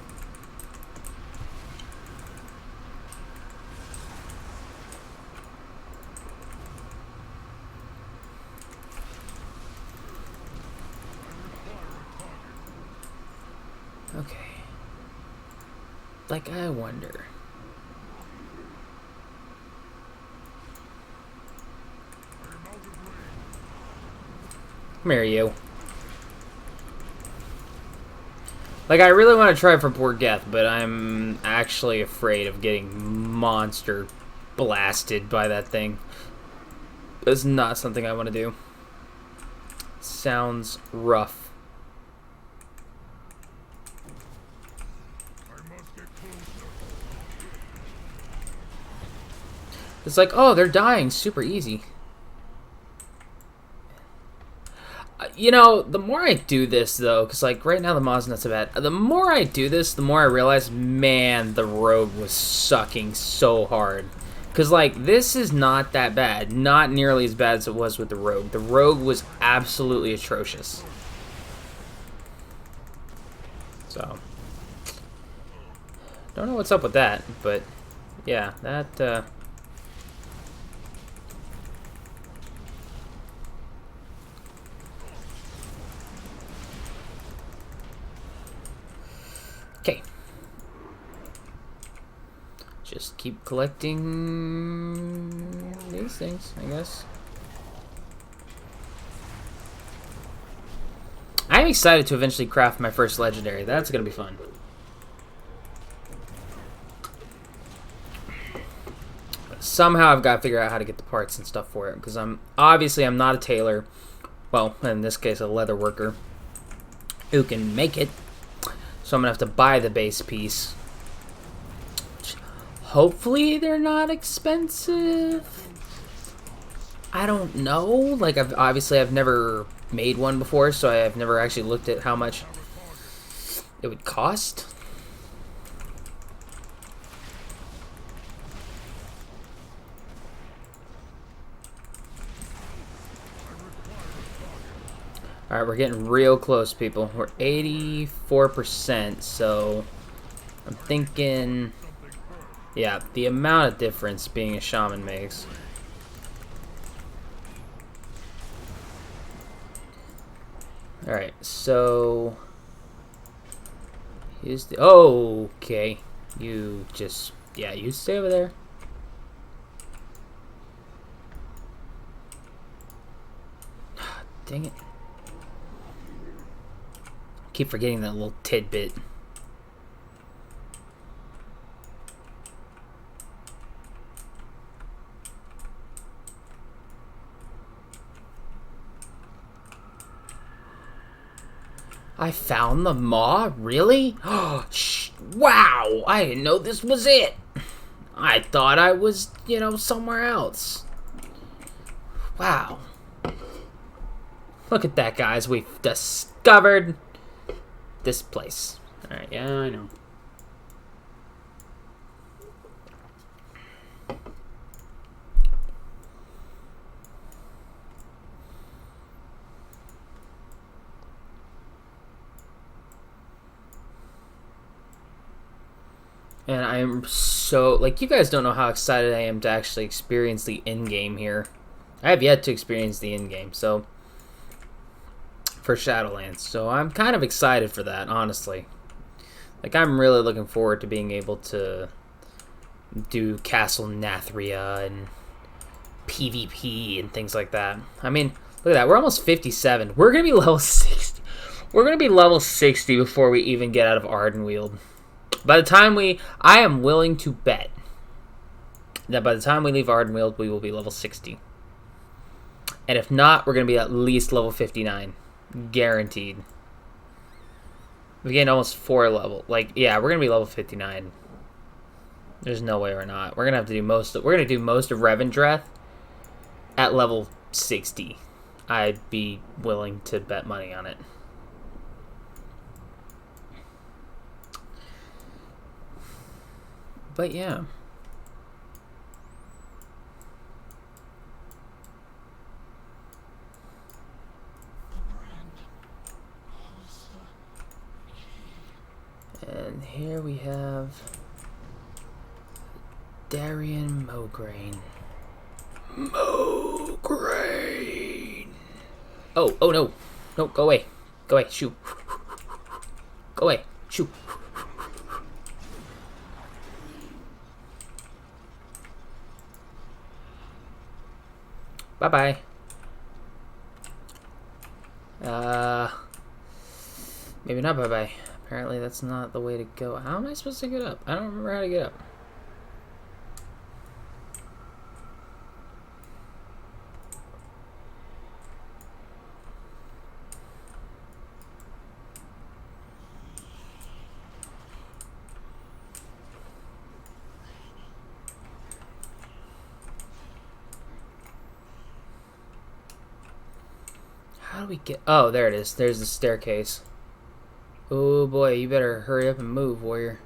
Okay. Like, I wonder. Come here, you. Like, I really want to try for Borgeth, but I'm actually afraid of getting monster blasted by that thing. It's not something I want to do. Sounds rough. It's like, oh, they're dying super easy. You know, the more I do this, though, because, like, right now the mod's not so bad. The more I do this, the more I realize, man, the rogue was sucking so hard. Because, like, this is not that bad. Not nearly as bad as it was with the rogue. The rogue was absolutely atrocious. So, don't know what's up with that, but, yeah, that, okay. Just keep collecting these things, I guess. I'm excited to eventually craft my first legendary. That's gonna be fun. Somehow I've got to figure out how to get the parts and stuff for it, because I'm not a tailor. Well, in this case, a leather worker who can make it. So I'm gonna have to buy the base piece. Hopefully they're not expensive. I don't know. Like, I've never made one before, so I've never actually looked at how much it would cost. Alright, we're getting real close, people. We're 84%, so I'm thinking, yeah, the amount of difference being a shaman makes. Alright, so here's the, oh, okay. You just, yeah, you stay over there. Dang it. Keep forgetting that little tidbit. I found the maw? Really? Oh, wow! I didn't know this was it! I thought I was, you know, somewhere else. Wow. Look at that, guys. We've discovered this place. Alright, yeah, I know. And I am so, like, you guys don't know how excited I am to actually experience the in-game here. I have yet to experience the in-game, so, for Shadowlands. So I'm kind of excited for that, honestly. Like, I'm really looking forward to being able to do Castle Nathria and PvP and things like that. I mean, look at that. We're almost 57. We're going to be level 60. We're going to be level 60 before we even get out of Ardenweald. By the time I am willing to bet that by the time we leave Ardenweald, we will be level 60. And if not, we're going to be at least level 59. Guaranteed. We gained almost 4 level. Like, yeah, we're going to be level 59. There's no way we're not. We're going to have to do most of Revendreth at level 60. I'd be willing to bet money on it. But yeah. And here we have Darien Mograine. Mograine! Oh no. No, go away. Go away, shoo. Go away, shoo. Bye-bye. Maybe not bye-bye. Apparently that's not the way to go. How am I supposed to get up? I don't remember how to get up. How do we get... Oh, there it is. There's the staircase. Oh boy, you better hurry up and move, warrior.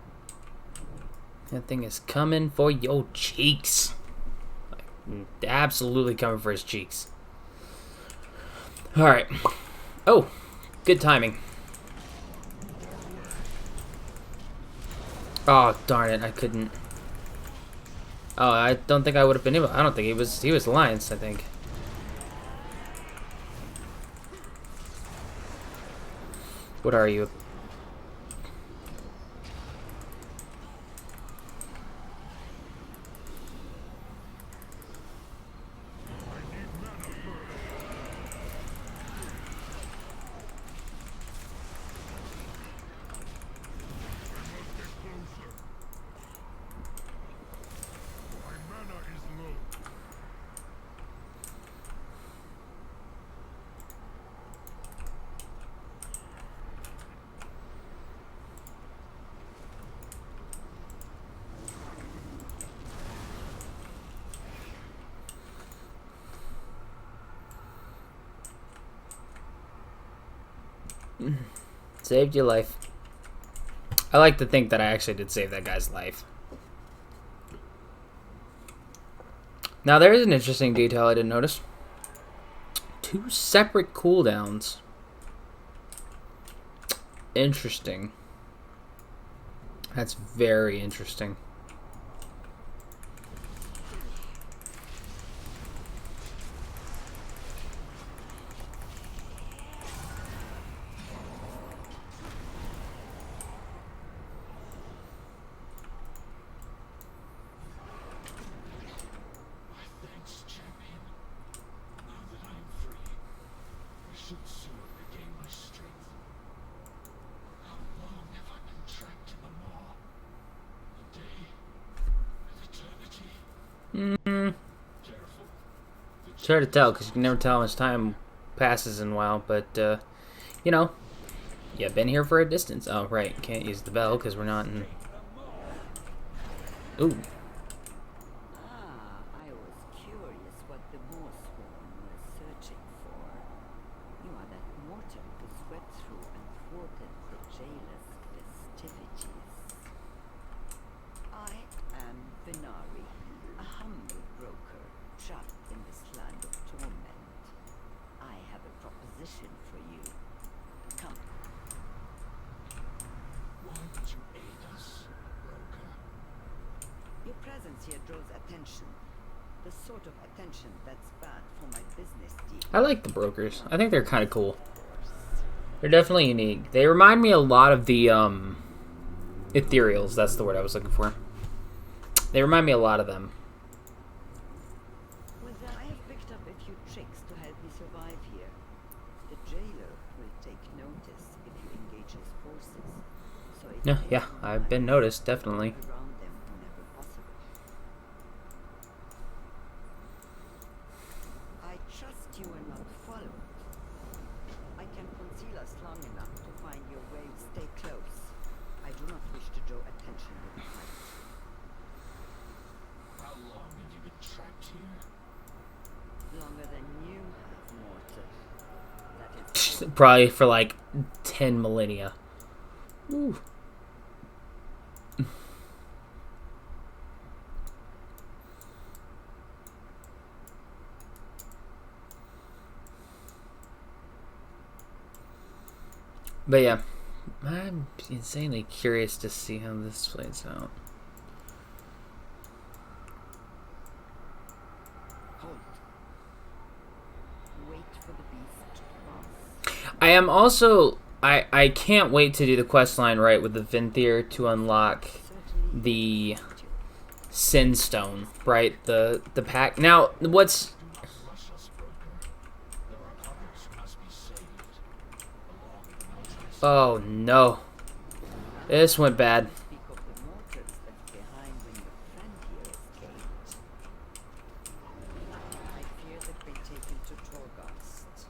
That thing is coming for your cheeks. Like, absolutely coming for his cheeks. Alright. Oh, good timing. Oh, darn it, I couldn't. Oh, I don't think I would have been able... I don't think he was Alliance, I think. What are you? Saved your life. I like to think that I actually did save that guy's life. Now there is an interesting detail I didn't notice. 2 separate cooldowns. Interesting. That's very interesting. It's hard to tell because you can never tell how much time passes in a while, but you know, you've been here for a distance. Oh, right, can't use the bell because we're not in. Ooh. I was curious what the Morsworn was searching for. You are that mortal who swept through and thwarted the jailer's festivities. I am Venari, a humble broker trapped in this land of torment. I have a proposition for you. Come. Why would you aid us, broker? Your presence here draws attention. The sort of attention that's bad for my business deal. I like the brokers. I think they're kind of cool. They're definitely unique. They remind me a lot of the ethereals. That's the word I was looking for. They remind me a lot of them. Well, then I have picked up a few tricks to help me survive here. The jailer will take notice if you engage his forces. So it Yeah, I've been noticed, definitely. around them whenever possible. I trust you will not follow. I can conceal us long enough to find your way. Stay close. I do not wish to draw attention with a fight. How long have you been trapped here? Longer than you have, mortal. That is all. Probably for like 10 millennia. Ooh. But yeah, I'm insanely curious to see how this plays out. Halt. Wait for the beast to pass. I am also... I can't wait to do the quest line right with the Venthyr to unlock Certainly the Sin Stone, right? The pack. Now, what's... Do not rush us, broker. There are others who must be saved. Along with Maldraxxus. Oh no. This went bad. speak of the mortals left behind when your friend here escaped. I fear they've been taken to Torghast.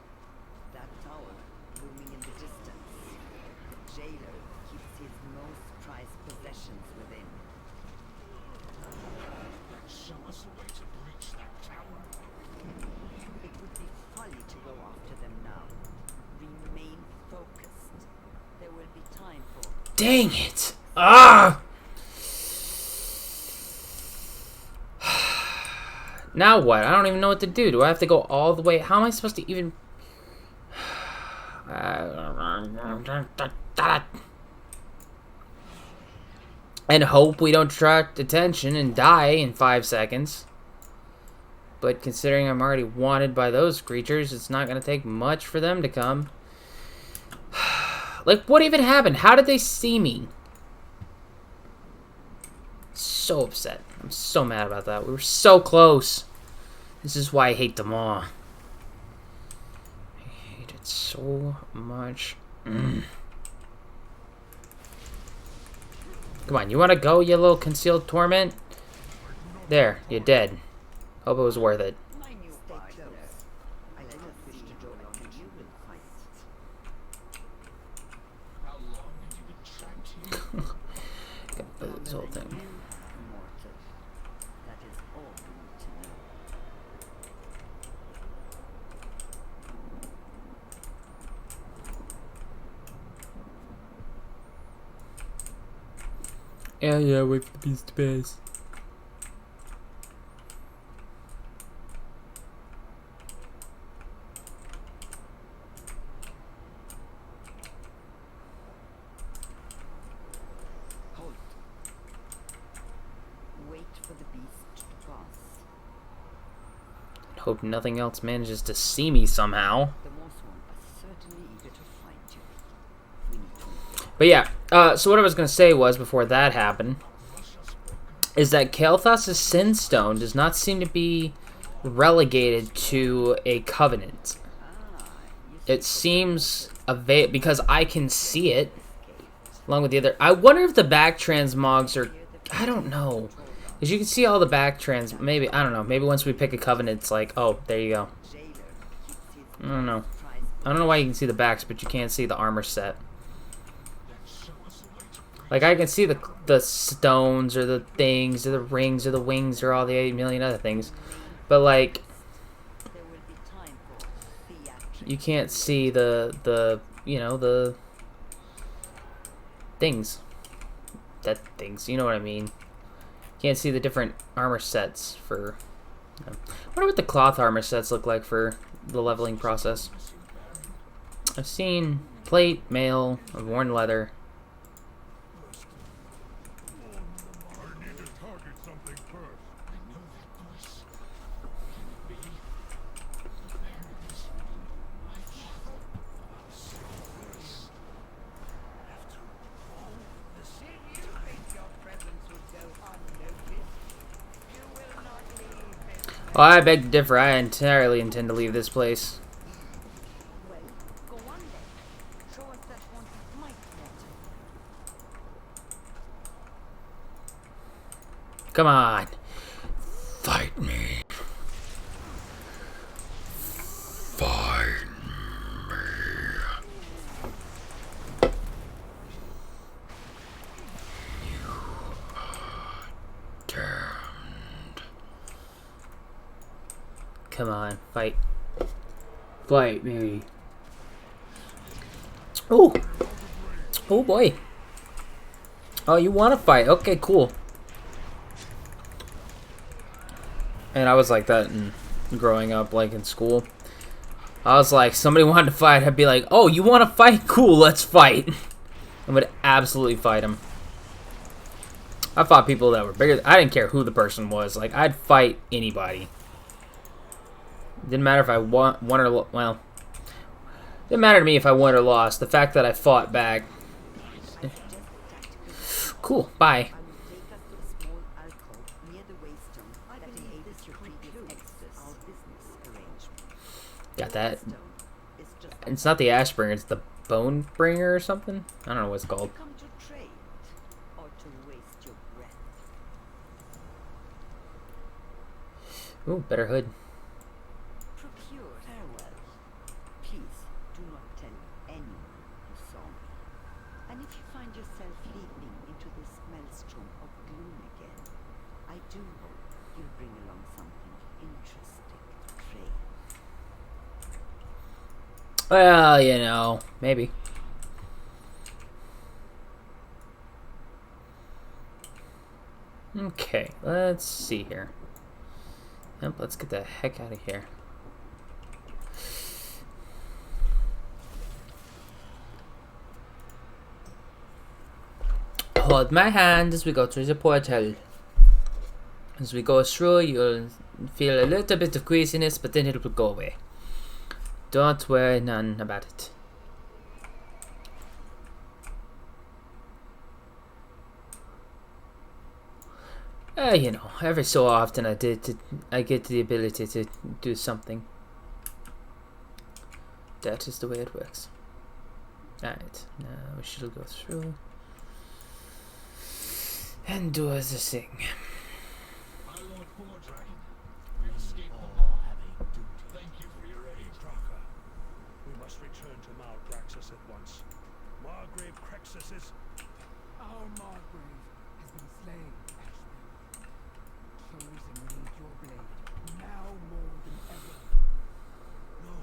That tower looming in the distance. The jailer keeps his most prized possessions within. Show us a way to breach that tower. It would be Holly to go after them now. Remain focused. There will be time for... Dang it! Ah! Now what? I don't even know what to do. Do I have to go all the way? How am I supposed to even... And hope we don't attract attention and die in 5 seconds. But considering I'm already wanted by those creatures, it's not going to take much for them to come. Like, what even happened? How did they see me? So upset. I'm so mad about that. We were so close. This is why I hate them all. I hate it so much. Come on, you want to go, you little concealed torment? There, you're dead. Hope it was worth it. My new partner. I let her fish to join on and you will fight. How long have you been trapped here? Got this whole thing. Mortal. That is all you need to know. Yeah, wait for the beast to pass. Halt. Wait for the beast to pass. Hope nothing else manages to see me somehow. The Mossworm are certainly eager to find you. We need to... But yeah, so what I was going to say was, before that happened, is that Kael'thas' Sin Stone does not seem to be relegated to a covenant. It seems because I can see it, along with the other... I wonder if the back transmogs are... I don't know. Because you can see all the back trans... Maybe, I don't know. Maybe once we pick a covenant, it's like, oh, there you go. I don't know. I don't know why you can see the backs, but you can't see the armor set. Like, I can see the stones, or the things, or the rings, or the wings, or all the 8 million other things. But, like, There will be time for theatrics. you can't see the you know, the things. You know what I mean. You can't see the different armor sets for... I wonder what the cloth armor sets look like for the leveling process. I've seen plate, mail, I've worn leather. I need to target something first. I know that voice. Can it be? There it is. My father. Silvers. After all this Did you think your presence would go unnoticed? You will not leave this. Well, I beg to differ. I entirely intend to leave this place. Well, go on then. Show us that wanted might mortal. Come on. Fight me. Fight me. You are damned. Come on, fight. Fight me. Oh. Oh boy. Oh, you want to fight? Okay, cool. And I was like that in growing up, like in school. I was like, somebody wanted to fight, I'd be like, oh, you want to fight? Cool, let's fight. I would absolutely fight him. I fought people that were bigger. I didn't care who the person was. Like, I'd fight anybody. Didn't matter if I won or well, didn't matter to me if I won or lost. The fact that I fought back. Cool. Bye. I will take us to a small alcove near the waystone that enables your previous access. Our business arrangement. Got that. Stone is just It's not the Ashbringer. It's the Bone Bringer or something. I don't know what it's called. come to trade or to waste your breath. Ooh, better hood. Procure farewell. Please do not tell anyone who saw me. And if you find yourself leaping into this maelstrom of gloom again, I do hope you'll bring along something interesting to trade. Well, you know, maybe. Okay, let's see here. Yep, let's get the heck out of here. Hold my hand as we go through the portal. As we go through, you'll feel a little bit of queasiness, but then it will go away. Don't worry none about it. You know, every so often I get the ability to do something. That is the way it works. Alright, now we should go through and do the thing. My Lord Maldraxxus, we've escaped the law. Thank you for your aid. Draka, we must return to Maldraxxus at once. Margrave Crexus is... Our Margrave has been slain, Ashby. Chosen need your blade, now more than ever. No.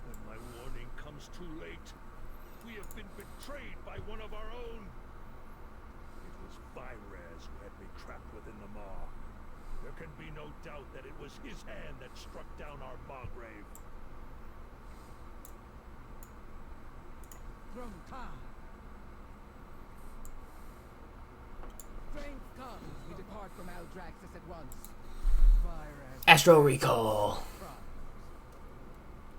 When my warning comes too late, we have been betrayed by one of our own. It was Vyrez who had me trapped within the maw. There can be no doubt that it was his hand that struck down our Margrave. From Khan. Strength comes, we depart from Maldraxxus at once. Fire as Astro Recall.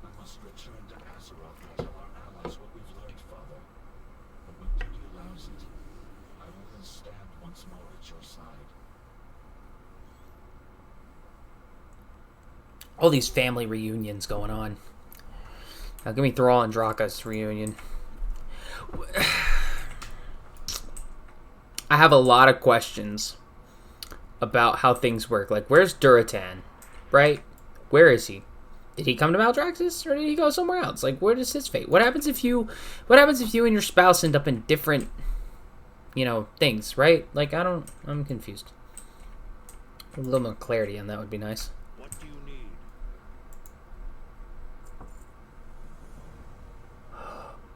I must return to Azeroth and tell our allies what we've learned, Father. But when duty allows it, I will then stand once more at your side. All these family reunions going on. Now give me Thrall and Draka's reunion. I have a lot of questions about how things work. Like, where's Duratan? Right? Where is he? Did he come to Maldraxxus, or did he go somewhere else? Like, what is his fate? What happens if you and your spouse end up in different, you know, things, right? Like, I'm confused. A little more clarity on that would be nice. What do you need?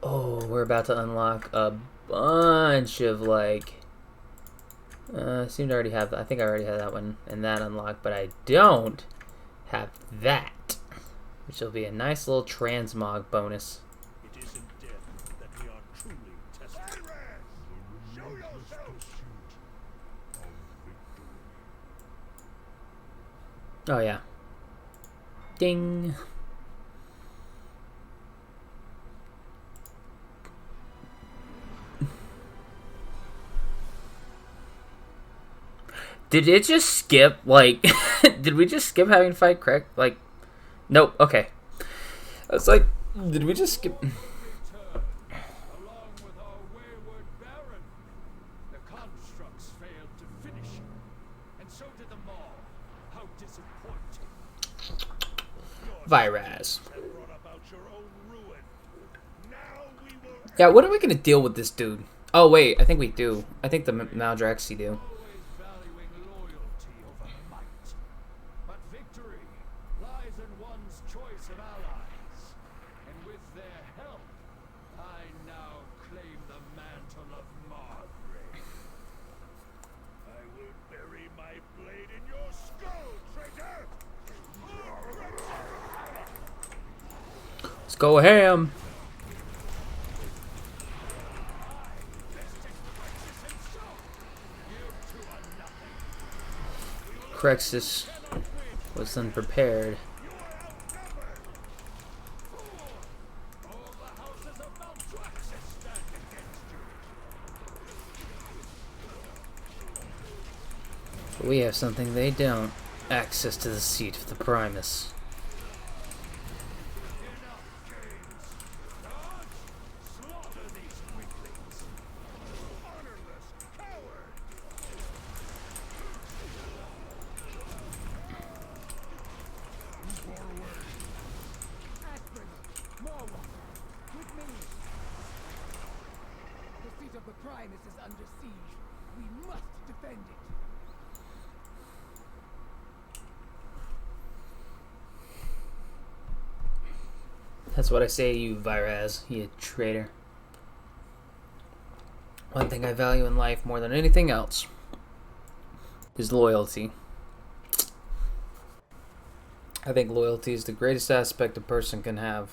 Oh, we're about to unlock a bunch of, like... seem to already have... I think I already have that one and that unlocked, but I don't have that. Which will be a nice little transmog bonus. It is in death that we are truly tested. Vyrez! Show yourself! Oh, yeah. Ding. Did it just skip, like, did we just skip having to fight Craig? Like, nope, okay. I was like, did we just skip? Return, along with our wayward Baron. The constructs failed to finish him, and so did the Maw. How disappointing. Vyrez. Have brought about your own ruin. Now we will... Yeah, what are we gonna deal with this dude? Oh, wait, I think we do. I think the Maldraxxus do. Always valuing loyalty over might. But victory lies in one's choice of allies. And with their help, I now claim the mantle of Margrave. I will bury my blade in your skull, traitor! Let's go ham. Crexus was unprepared. All the houses of Maldraxxus stand against you. But we have something they don't. Access to the seat of the Primus. Enough games. Charge! Slaughter these weaklings. Honorless coward! Ashbringer, Morwalk, with me. The seat of the Primus is under siege. We must defend it. That's what I say to you, Viraz, you traitor. One thing I value in life more than anything else is loyalty. I think loyalty is the greatest aspect a person can have.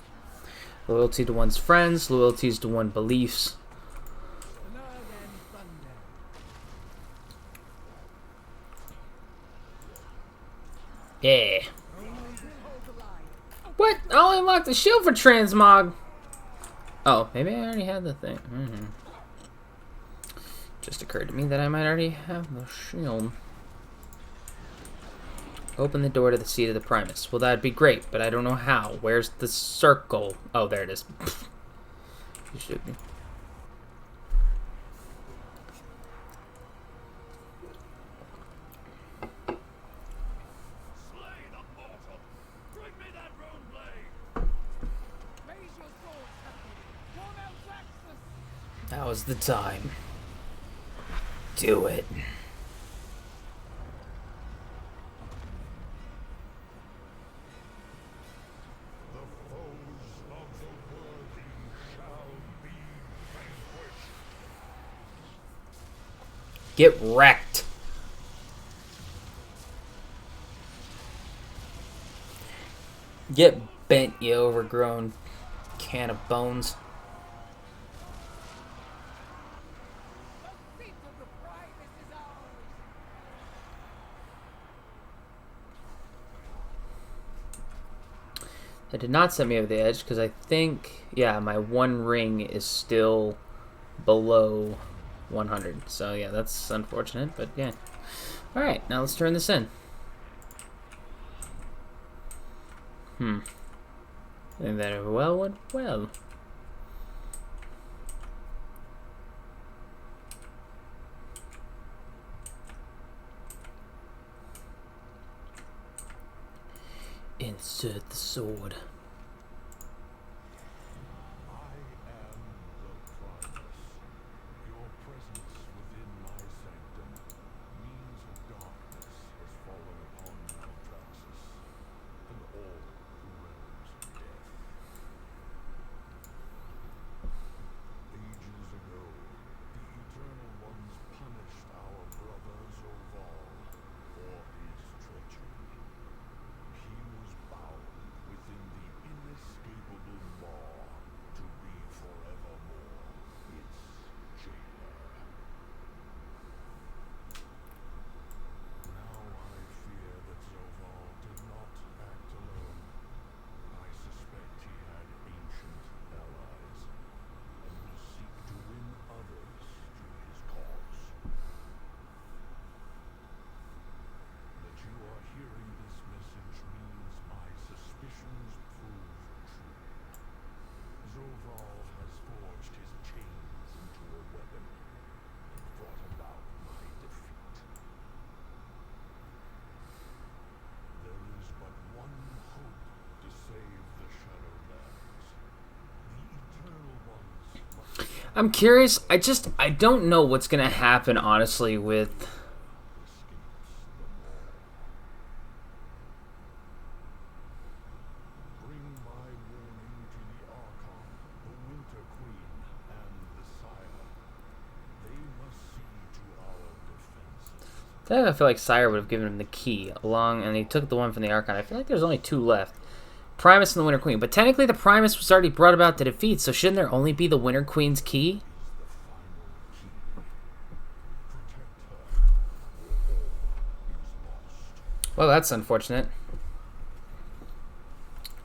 Loyalty to one's friends, loyalties to one's beliefs. Yeah. What? I only unlocked the shield for transmog. Oh, maybe I already had the thing. Just occurred to me that I might already have the shield. Open the door to the seat of the Primus. Well, that'd be great, but I don't know how. Where's the circle? Oh, there it is. You should be. Slay the mortal! Bring me that rune blade! Raise your swords, Captain. For Maldraxxus! Now's the time. Do it. The foes of the worthy shall be vanquished. Get wrecked. Get bent, you overgrown can of bones. The seat of the Primus is ours! It did not set me over the edge because I think, yeah, my one ring is still below 100. So yeah, that's unfortunate, but yeah. Alright, now let's turn this in. I think that well went well. Insert the sword. I am the Primus. Your presence within my sanctum means a darkness has fallen upon Maldraxxus and all who reverence death. Ages ago, the Eternal Ones punished our brother Zoval for his treachery. He was bound within the inescapable law to be forevermore its jailer. Now I fear that Zoval did not act alone. I suspect he had ancient allies and will seek to win others to his cause. That you are hearing this message means my suspicions prove true. Zoval has forged his chains into a weapon and brought about my defeat. There is but one hope to save the Shadowlands. The Eternal Ones must I'm curious. I don't know what's gonna happen, honestly, with. escape the law. Bring my warning to the Archon, the Winter Queen, and the Sire. They must see to our defenses. I feel like Sire would have given him the key along, and he took the one from the Archon. I feel like there's only two left. Primus and the Winter Queen. But technically the Primus was already brought about to defeat, so shouldn't there only be the Winter Queen's key? Well, that's unfortunate.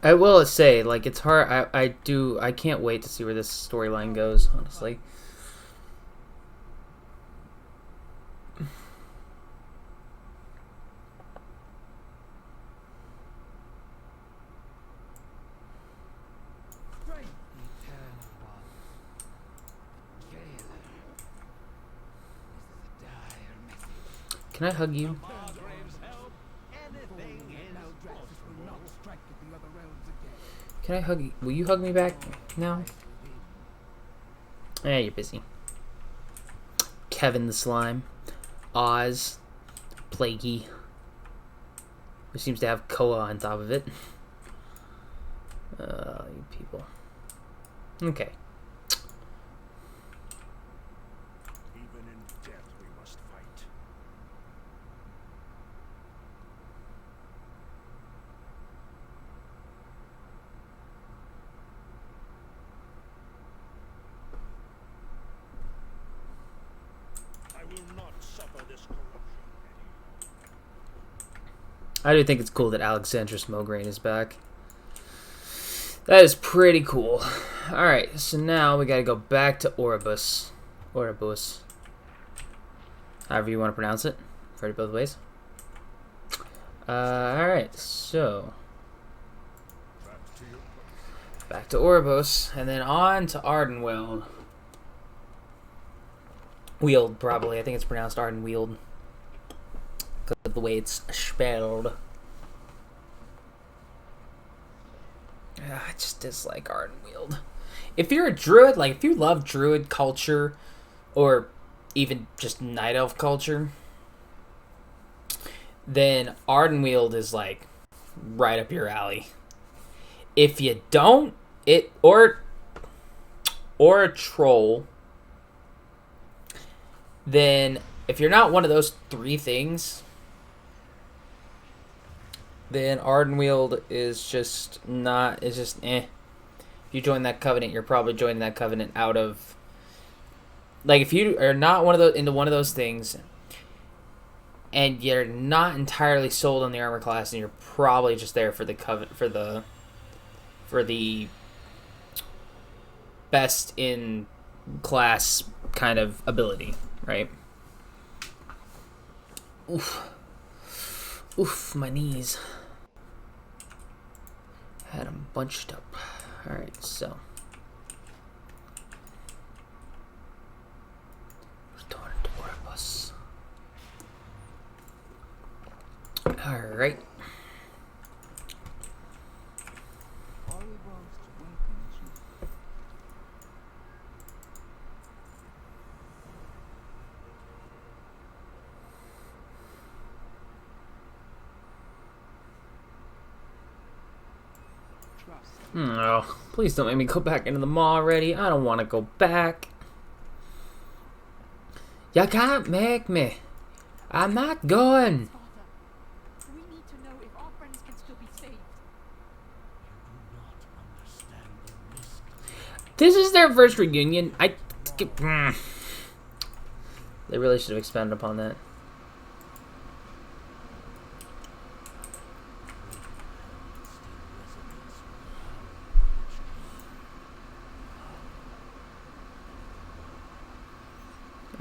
I will say, like, it's hard. I can't wait to see where this storyline goes, honestly. Great Eternal One. Jailer. This is a dire message. Can I hug you? Margrave's help. Anything is Maldraxxus will not strike at the other realms again. Can I hug you? Will you hug me back now? Yeah, you're busy. Kevin the Slime. Oz. Plaguey. Who seems to have Koa on top of it. You people. Okay. Even in death we must fight. I will not suffer this corruption any I do think it's cool that Alexandrus Mograine is back. That is pretty cool. Alright, so now we gotta go back to Oribus. Oribus. However you want to pronounce it. I've heard it both ways. Alright, so back to your place. back to Oribus, and then on to Ardenweald. Weald, probably. I think it's pronounced Ardenweald. Because of the way it's spelled. I just dislike Ardenweald. If you're a druid, like if you love druid culture, or even just night elf culture, then Ardenweald is like right up your alley. If you don't, or a troll, then if you're not one of those three things, then Ardenweald is just not, it's just eh. If you join that covenant, you're probably joining that covenant out of, like, if you are not one of those, into one of those things, and you're not entirely sold on the armor class, and you're probably just there for the for the best in class kind of ability, right? Oof, my knees. Had them bunched up. Alright, so. Return to Oribus. Alright. No, please don't make me go back into the mall already. I don't want to go back. You can't make me. I'm not going. Father, we need to know if our friends can still be saved. You do not understand the risk. This is their first reunion. They really should have expanded upon that.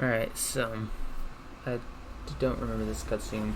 Alright, so I don't remember this cutscene.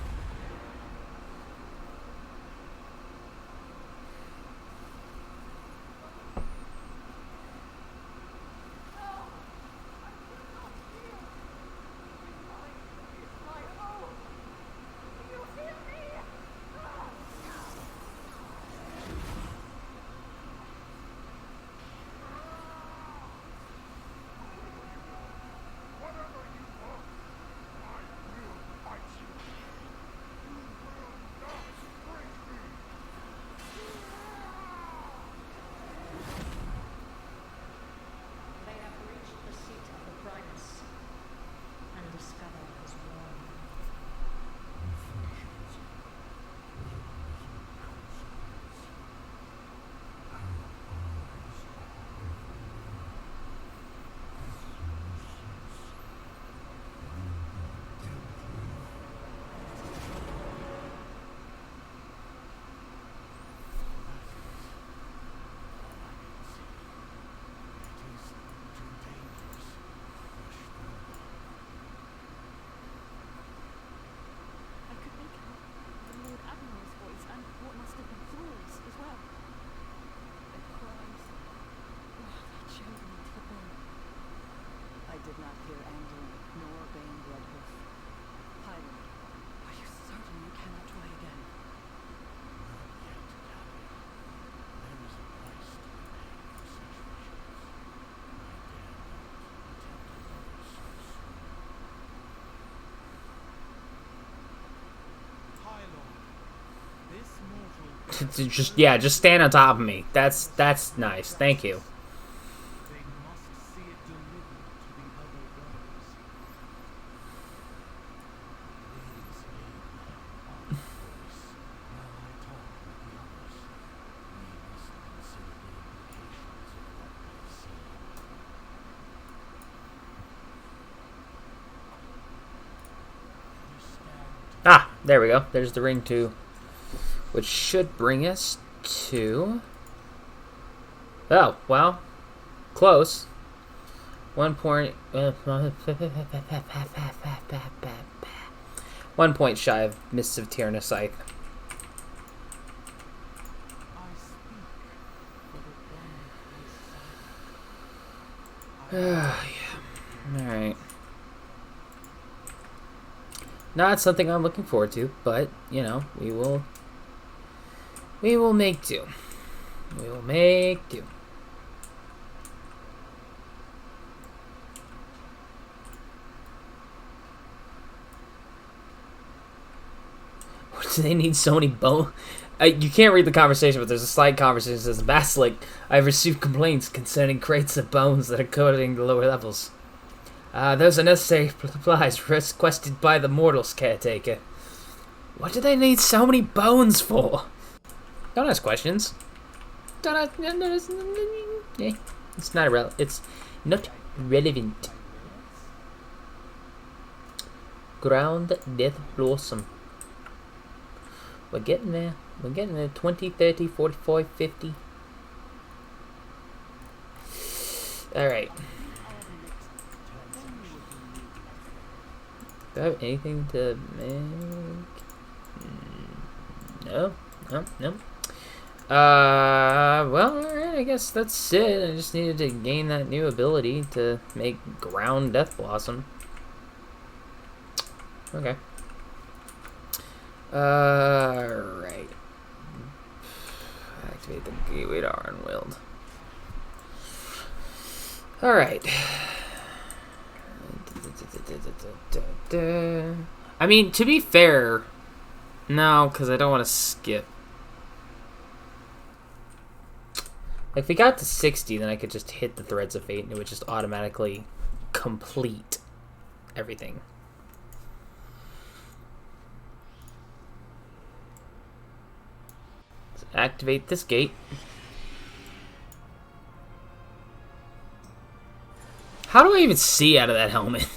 Just stand on top of me. That's nice. Thank you. They must see it delivered to the other brothers. Please aid our force while I talk with the others. We must consider the implications of what we've seen. We stand Ah, there we go. There's the ring too, which should bring us to. Oh, well, close. 1 point. 1 point shy of Mists of Tyrna Scythe. I speak for the one who is silent. Alright. Not something I'm looking forward to, but, you know, we will make do. We will make do. What do they need so many bones? You can't read the conversation, but there's a slight conversation that says, Basilic, I've received complaints concerning crates of bones that are coating the lower levels. Those are necessary supplies requested by the Mortals caretaker. What do they need so many bones for? Don't ask questions. Don't ask. It's not relevant. It's not relevant. Ground Death Blossom. We're getting there. We're getting there. 20, 30, 45, 50. Alright. Do I have anything to make? No. Well, alright, I guess that's it. I just needed to gain that new ability to make Ground Death Blossom. Okay. Right. Activate the gateway to Ardenweald. Alright. I mean, to be fair, no, because I don't want to skip. Like, if we got to 60, then I could just hit the Threads of Fate and it would just automatically complete everything. Let's activate this gate. How do I even see out of that helmet?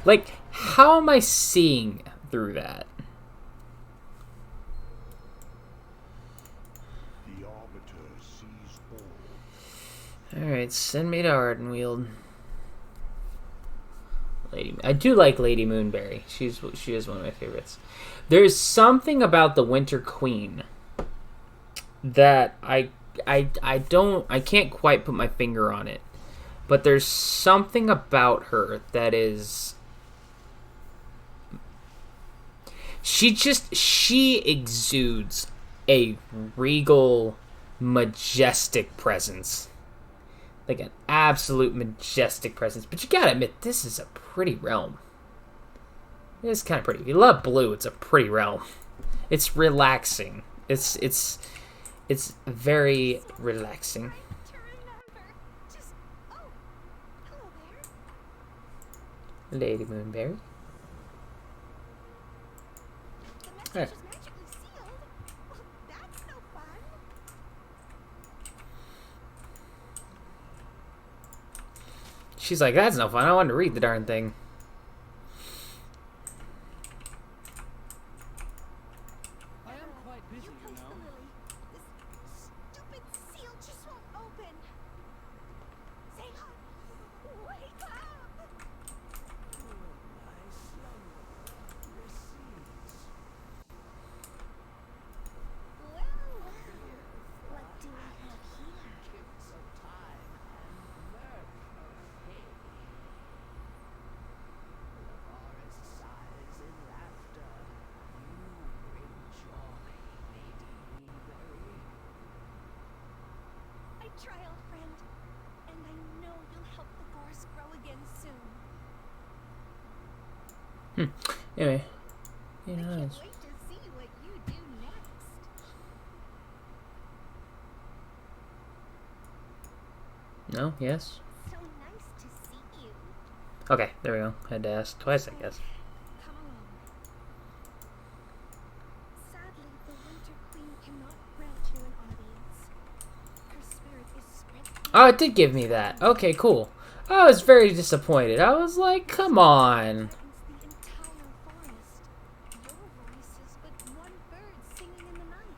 Like, how am I seeing through that? The Arbiter sees all. Alright, send me to Ardenweald. I do like Lady Moonberry. She is one of my favorites. There's something about the Winter Queen that I can't quite put my finger on it. But there's something about her that is... She exudes a regal, majestic presence. Like an absolute majestic presence. But you gotta admit, this is a pretty realm. It's kind of pretty. If you love blue, it's a pretty realm. It's relaxing. It's very relaxing. Lady Moonberry. The Alright. message is magically sealed. That's no fun. She's like, that's no fun. I wanted to read the darn thing. I am quite busy, You you placed know. the lily. This stupid seal just won't open. Zayla, wake up! My slumber recedes. Well, what do we have here? Gifts of time and mirth. Hey. The forest sighs in laughter. You bring joy, Lady Moonberry. I try, old friend, and I know you'll help the forest grow again soon. Anyway. I Yeah, can't nice. wait to see what you do next. No? Yes? So nice to see you. Okay, there we go. Had to ask twice, I guess. Come along. Sadly, the Winter Queen cannot grant you an audience. Her spirit is spread. Oh, it did give me that. Okay, cool. I was very disappointed. I was like, come on. The entire forest. Your voice is but one bird singing in the night.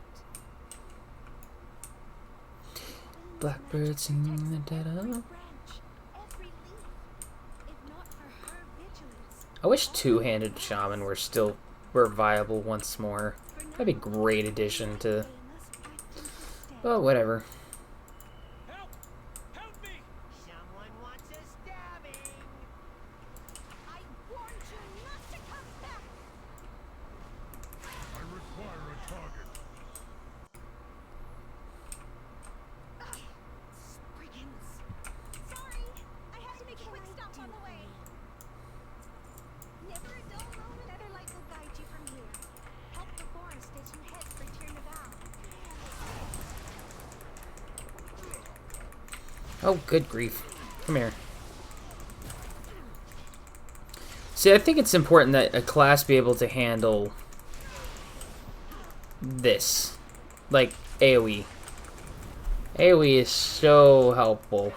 Blackbird singing in the dead Every of... branch, every leaf. If not for her vigilance, I wish two-handed shaman were viable once more. That'd be a great addition to... they must act in his stead. Well, whatever. Help! Help me! Someone wants a stabbing. I warned you not to come back. I require a target. Spriggans. Sorry, I had to make a quick stop on the way. Never a dull moment. Another light will guide you from here. Help the forest as you head for Tirnaval. Oh, good grief. Come here. See, I think it's important that a class be able to handle this. Like, AoE. AoE is so helpful.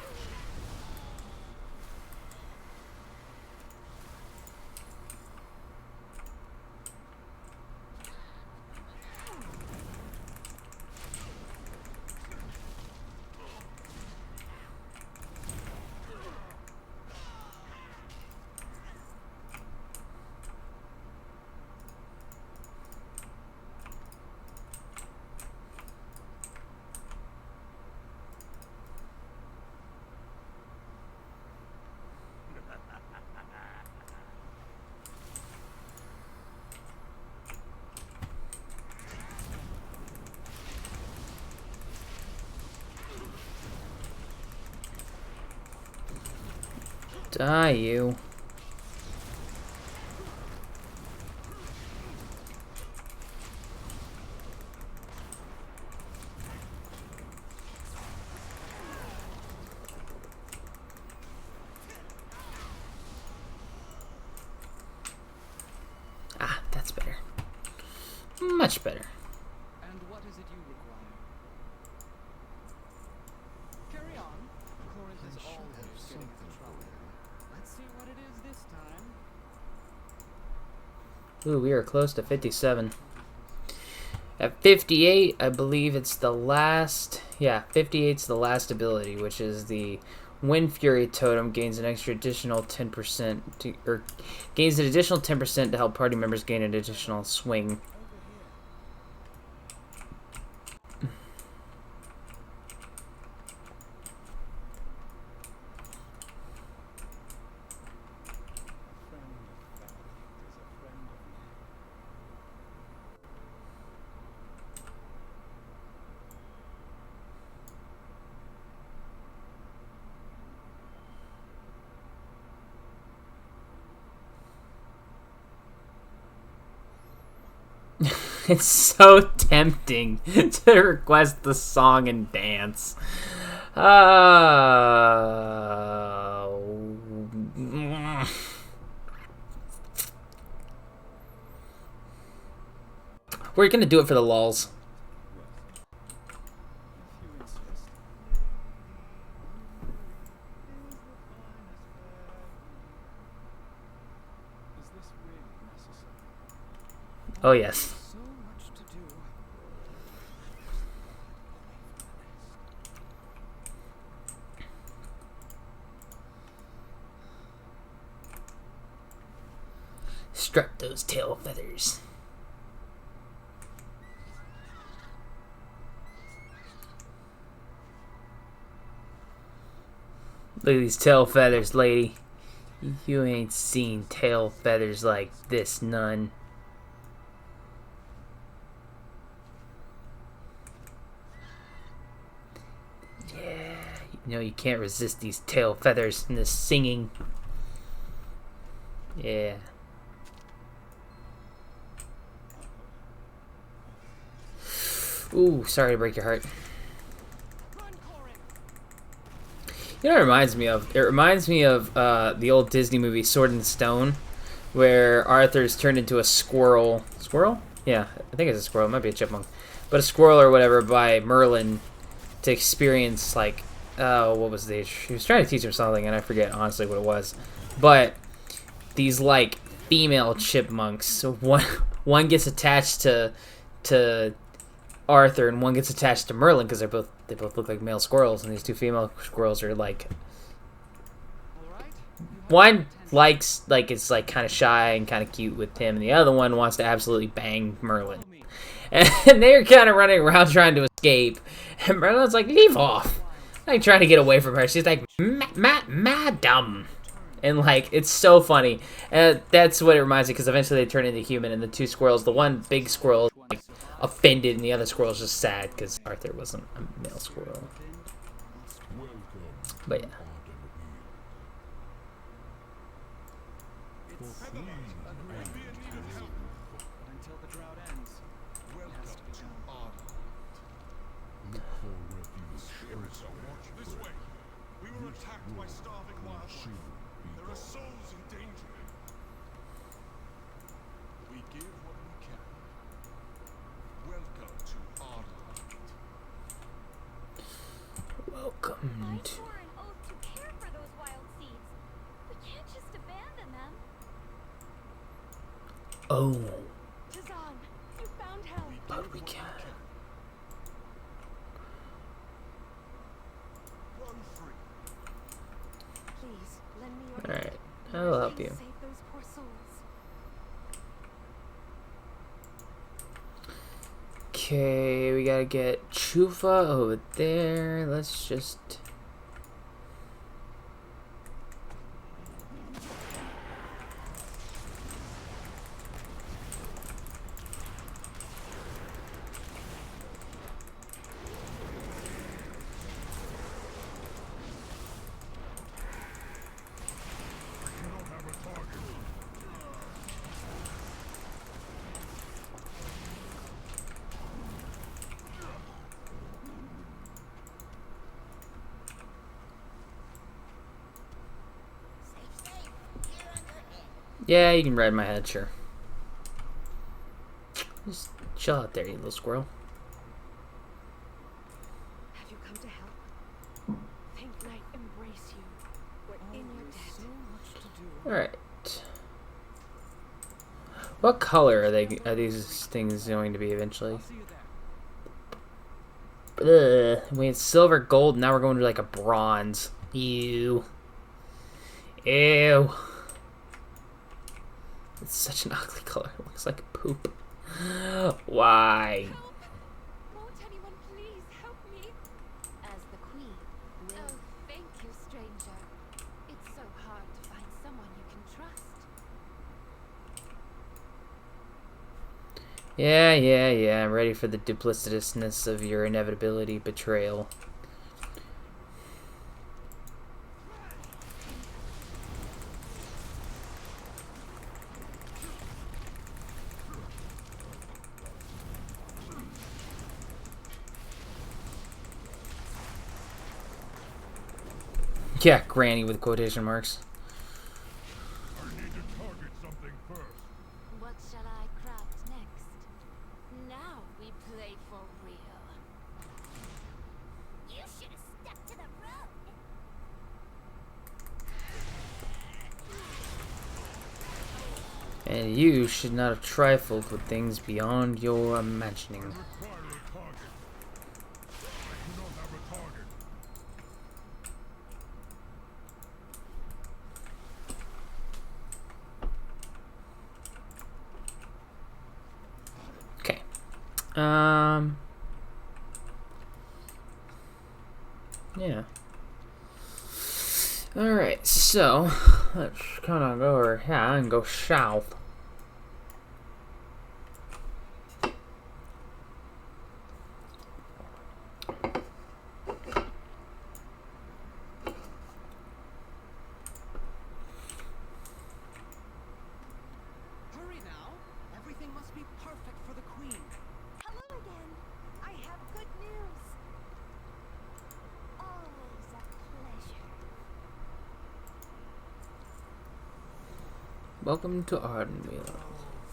Die, you. Ah, that's better. Much better. And what is it you require? Carry on. Corinth is always getting into trouble. Let's see what it is this time. Ooh, we are close to 57. At 58, I believe it's the last... Yeah, 58's the last ability, which is the Wind Fury Totem gains an extra additional 10% to... Or gains an additional 10% to help party members gain an additional swing. It's so tempting to request the song and dance. We're gonna do it for the lulz. Oh yes. So much to do. Strut those tail feathers. Look at these tail feathers, lady. You ain't seen tail feathers like this, none. Yeah, you know you can't resist these tail feathers and this singing. Yeah. Ooh, sorry to break your heart. Run, Corinth. You know what it reminds me of? It reminds me of the old Disney movie Sword and Stone, where Arthur's turned into a squirrel. Squirrel? Yeah, I think it's a squirrel. It might be a chipmunk. But a squirrel or whatever by Merlin to experience, like, what was the... He was trying to teach him something, and I forget, honestly, what it was. But these, like, female chipmunks. So one gets attached to Arthur, and one gets attached to Merlin, because they both look like male squirrels, and these two female squirrels are, like... One likes, like, it's, like, kind of shy and kind of cute with him, and the other one wants to absolutely bang Merlin. And they're kind of running around trying to escape. And Merlin's like, leave off. Like, trying to get away from her. She's like, madam. And, like, it's so funny. And that's what it reminds me, because eventually they turn into human, and the two squirrels, the one big squirrel is, like, offended, and the other squirrel is just sad, because Arthur wasn't a male squirrel. But, yeah. Until the drought ends, welcome to Ardenweald. Look for refuge first. This way. We were attacked by starving wildlife. There are souls in danger. We give what we can. Welcome to Ardenweald. Welcome I to... swore an oath to care for those wild seeds. We can't just abandon them. Oh, Tazan, you found help. but we can. Run free. Please, lend me your Alright, hand. I'll help Please you. save those poor souls. Okay, we gotta get Chufa over there. Let's just... Yeah, you can ride my head, sure. Just chill out there, you little squirrel. Have you come to help? Think night embrace you. We're in your debt. So much to do. Alright. What color are these things going to be eventually? See you there. Ugh, we had silver, gold, now we're going to like a bronze. Ew. Ew. It's such an ugly color. It looks like poop. Why? Help! Won't anyone please help me? As the queen, will. Oh, thank you, stranger. It's so hard to find someone you can trust. Yeah. I'm ready for the duplicitousness of your inevitability betrayal. Yeah, granny with quotation marks. I need to target something first. What shall I craft next? Now we play for real. You should have stuck to the road. And you should not have trifled with things beyond your imagining. Require a target. I do not have a target. Okay. Yeah. Alright, so let's kind of go over here and go south. Hurry now. Everything must be perfect for the queen. Hello again. I have good news. Always a pleasure. Welcome to Ardenweald. We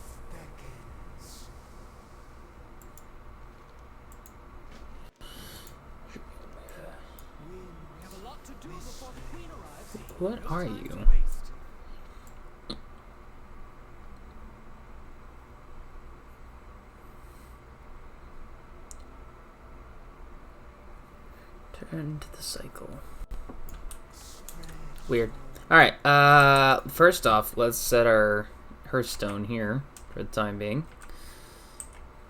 have a lot to do before the queen arrives. What No are time you? to waste. Turn to the cycle. Weird. Alright, first off, let's set our hearthstone here for the time being.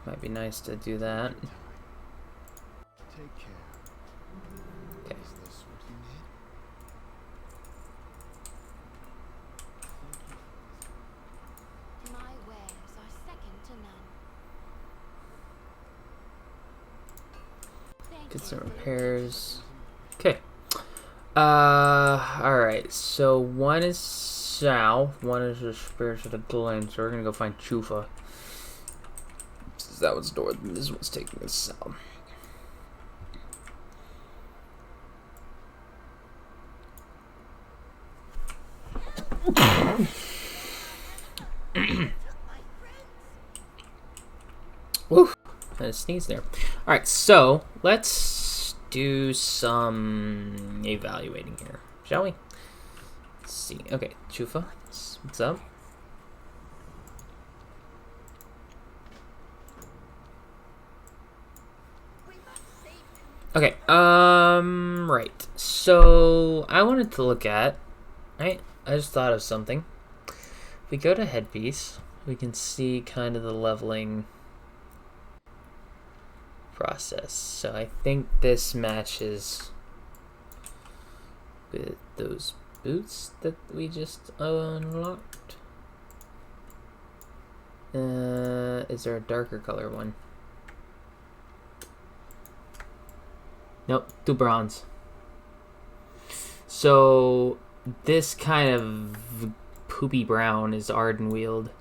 Might be nice to do that. Take care. Okay. Is this what you need? My wares are second to none. Thank Get you some for your repairs. Okay. Alright, so one is south, one is the Spirits of the Glen, so we're gonna go find Chufa. That one's north, and this one's taking us south. Woo! I had a sneeze there. Alright, so let's do some evaluating here, shall we? Let's see. Okay, Chufa, what's up? Okay, right. So I wanted to look at, right? I just thought of something. If we go to headpiece, we can see kind of the leveling process. So I think this matches with those boots that we just unlocked. Is there a darker color one? Nope, 2 bronze. So this kind of poopy brown is Ardenweald,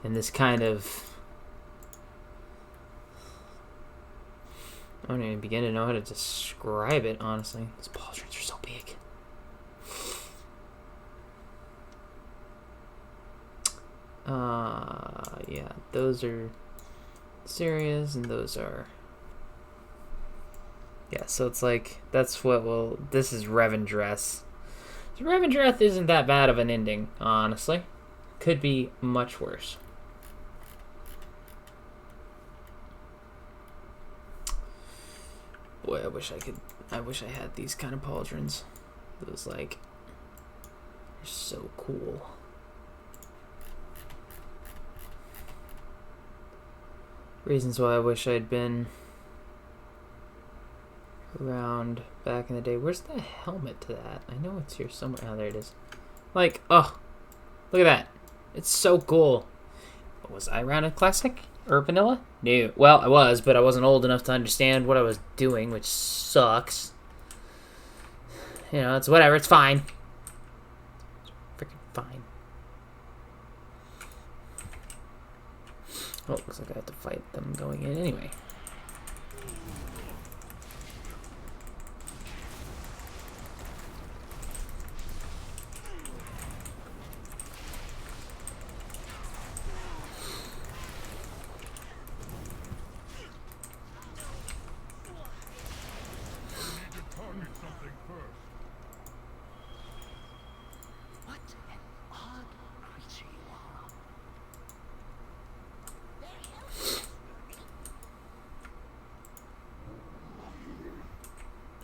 and this kind of, I don't even begin to know how to describe it, honestly. These pauldrons are so big. Yeah, those are serious, and those are, yeah, so it's like, that's what will, this is Revendreth. So Revendreth isn't that bad of an ending, honestly. Could be much worse. Boy, I wish I had these kind of pauldrons. Those, like, are so cool. Reasons why I wish I'd been around back in the day. Where's the helmet to that? I know it's here somewhere. Oh, there it is. Like, oh, look at that. It's so cool. Was I around in Classic or Vanilla? No. Well, I was, but I wasn't old enough to understand what I was doing, which sucks. You know, it's whatever. It's fine. It's freaking fine. Oh, looks like I have to fight them going in anyway. What an odd creature you are.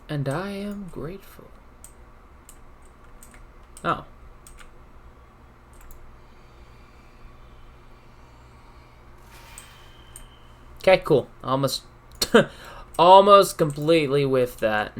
And I am grateful. Oh. Okay, cool. Almost almost completely whiffed that.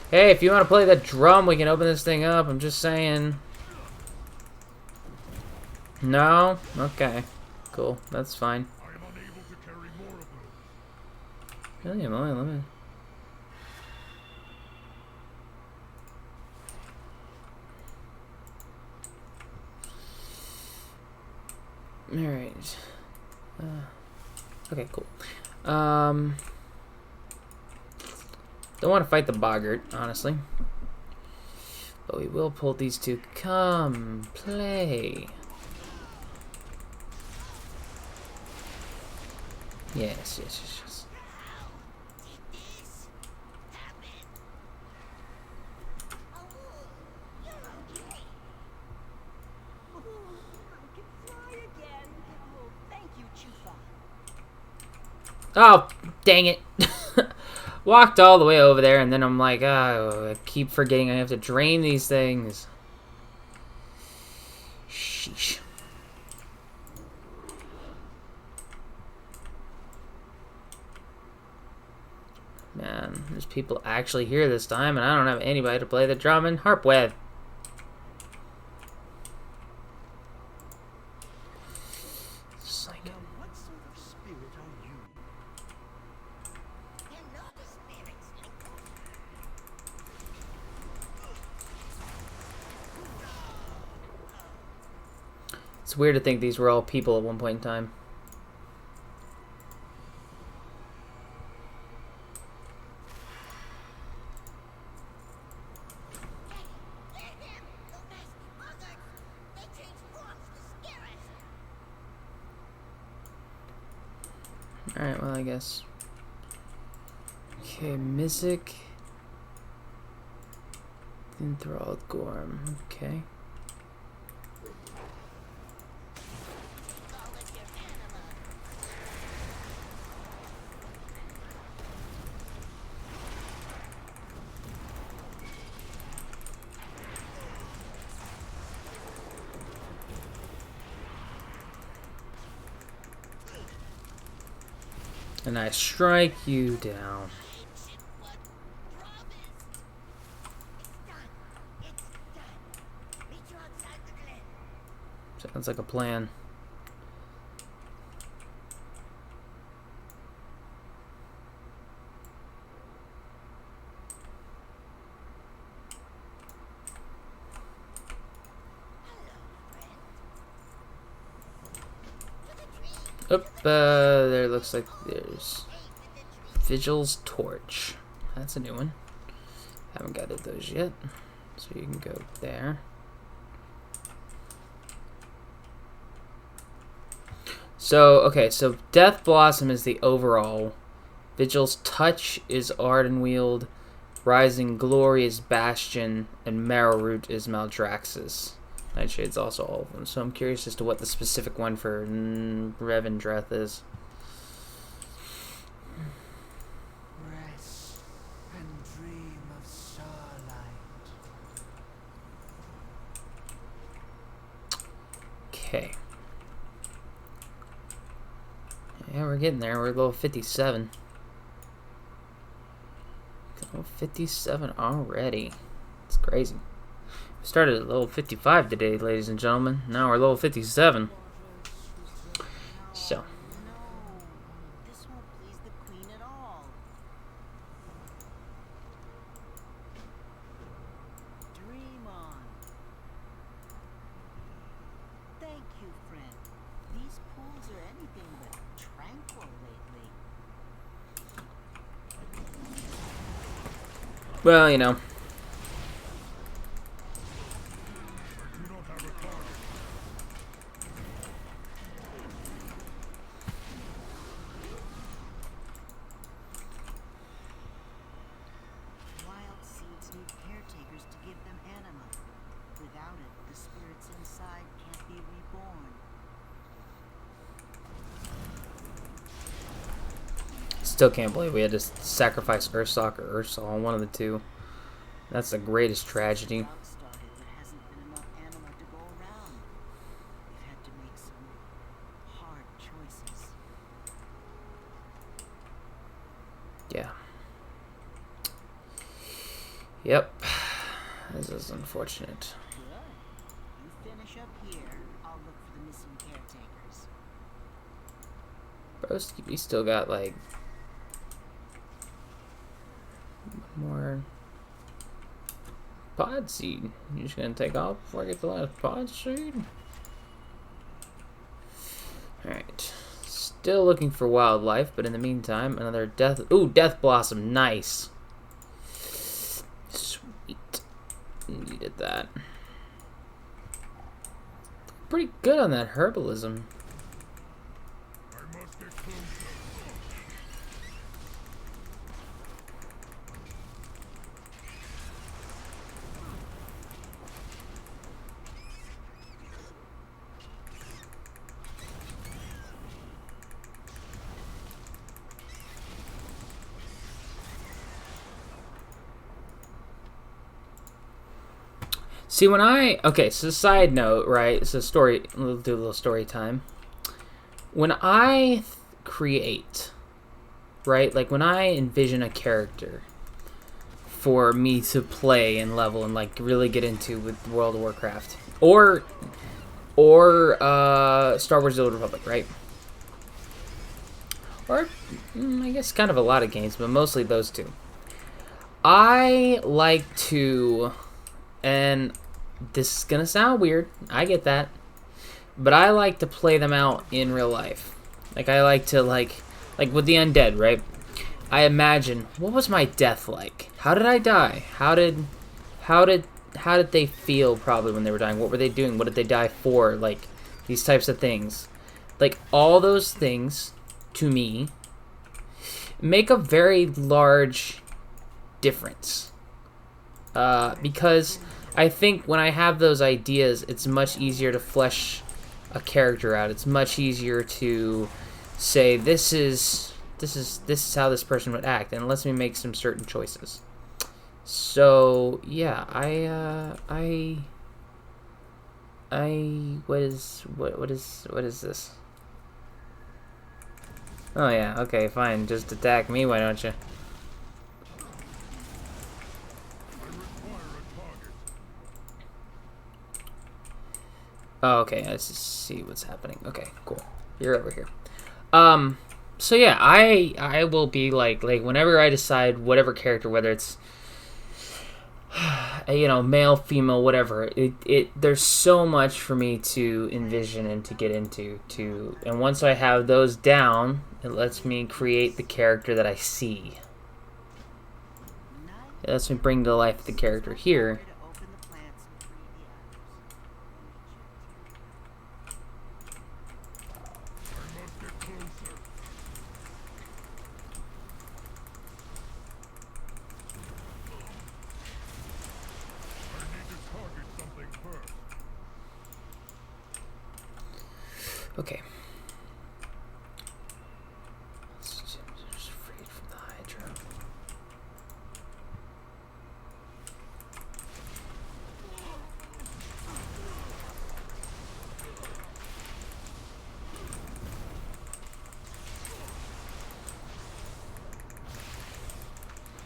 Hey, if you want to play the drum, we can open this thing up. I'm just saying. No? Okay. Cool. That's fine. I am unable to carry more of those. Really, am I? Let me... Alright. Okay, cool. Don't want to fight the boggart, honestly. But we will pull these two. Come, play. Yes, yes, yes, yes. Oh, dang it. Walked all the way over there, and then I'm like, oh, I keep forgetting I have to drain these things. Sheesh. Man, there's people actually here this time, and I don't have anybody to play the drum and harp with. Just like, Now, what sort of spirit are you? They're not spirits, it's weird to think these were all people at one point in time. Alright, well, I guess. Okay, Mizik. Enthralled Gorm. Okay. And I strike you down. Sounds like a plan. Oop, there looks like there's Vigil's Torch. That's a new one. Haven't gathered those yet. So you can go there. So, okay, so Death Blossom is the overall. Vigil's Touch is Ardenweald. Rising Glory is Bastion. And Marrowroot is Maldraxxus. Nightshade's also all of them. So I'm curious as to what the specific one for Revendreth is. Rest and dream of starlight. Okay. Yeah, we're getting there. We're level 57. Level 57 already. It's crazy. We started at level 55 today, ladies and gentlemen. Now we're level 57. So. No, this won't please the queen at all. Dream on. Thank you, friend. These pools are anything but tranquil lately. Well, you know. Do not have a target. Wild seeds need caretakers to give them anima. Without it, the spirits inside can't be reborn. Still can't believe we had to sacrifice Ursock or Ursol, one of the two. That's the greatest tragedy. Drought started, there hasn't been enough anima to go around. We've had to make some hard choices. Yeah. Yep. This is unfortunate. Good. You finish up here, I'll look for the missing caretakers. Broski, we still got like more pod seed. You just gonna take off before I get the last pod seed? Still looking for wildlife, but in the meantime, another death. Ooh, death blossom. Nice. Sweet. Needed that. Pretty good on that herbalism. I must get closer. See, when I... Okay, so side note, right? So story... We'll do a little story time. When I create, right? Like, when I envision a character for me to play and level and, like, really get into with World of Warcraft. Or Star Wars The Old Republic, right? Or, I guess kind of a lot of games, but mostly those two. I like to... And this is gonna sound weird, I get that, but I like to play them out in real life. Like, I like to, like with the undead, right? I imagine, what was my death like? How did I die? How did they feel probably when they were dying? What were they doing? What did they die for? Like, these types of things. Like, all those things, to me, make a very large difference. Because I think when I have those ideas, it's much easier to flesh a character out. It's much easier to say, this is how this person would act, and it lets me make some certain choices. So yeah, what is this? Oh yeah, okay, fine. Just attack me, why don't you? Oh, okay, let's see what's happening. Okay, cool. You're over here. So yeah, I will be like whenever I decide whatever character, whether it's you know, male, female, whatever, there's so much for me to envision and to get into and once I have those down, it lets me create the character that I see. It lets me bring to life the character here. Okay. Just freed from the Hydra.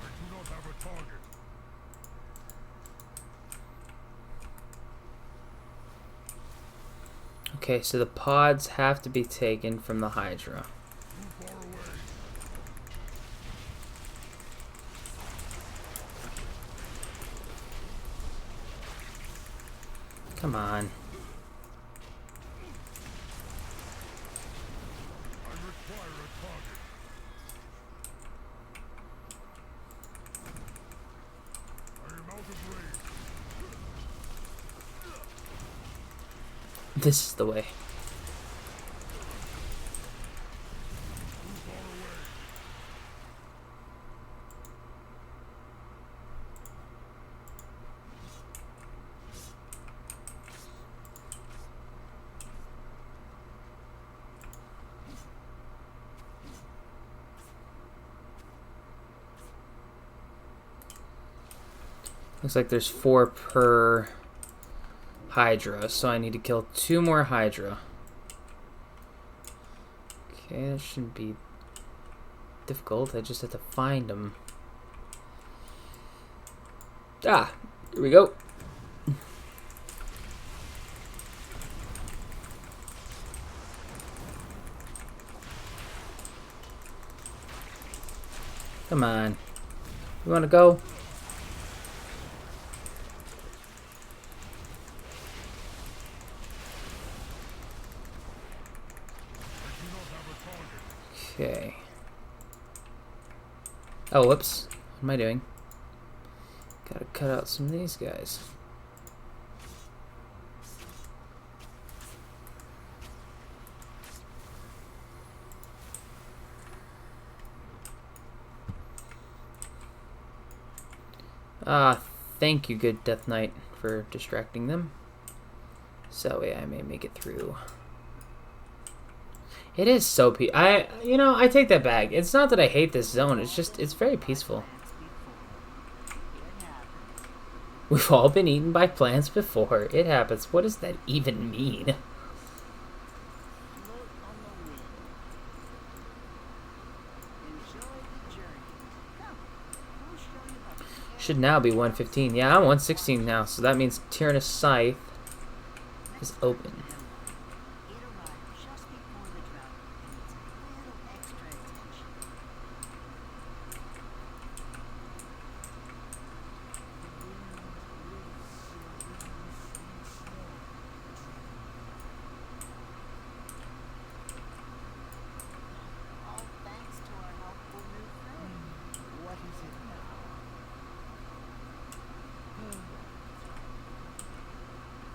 I do not have a target. Okay, so the pods have to be taken from the Hydra. Too far away. Come on. I require a target. I am out of range. This is the way. Too far away. Looks like there's 4 per Hydra, so I need to kill 2 more Hydra. Okay, that shouldn't be difficult. I just have to find them. Ah, here we go. Come on. You want to go? I do not have a target. Okay. Oh, whoops. What am I doing? Gotta cut out some of these guys. Ah, thank you, good Death Knight, for distracting them. So that way I may make it through. It is so you know, I take that back. It's not that I hate this zone. It's just, it's very peaceful. We've all been eaten by plants before. It happens. What does that even mean? Should now be 115. Yeah, I'm 116 now, so that means Tyrannus Scythe is open.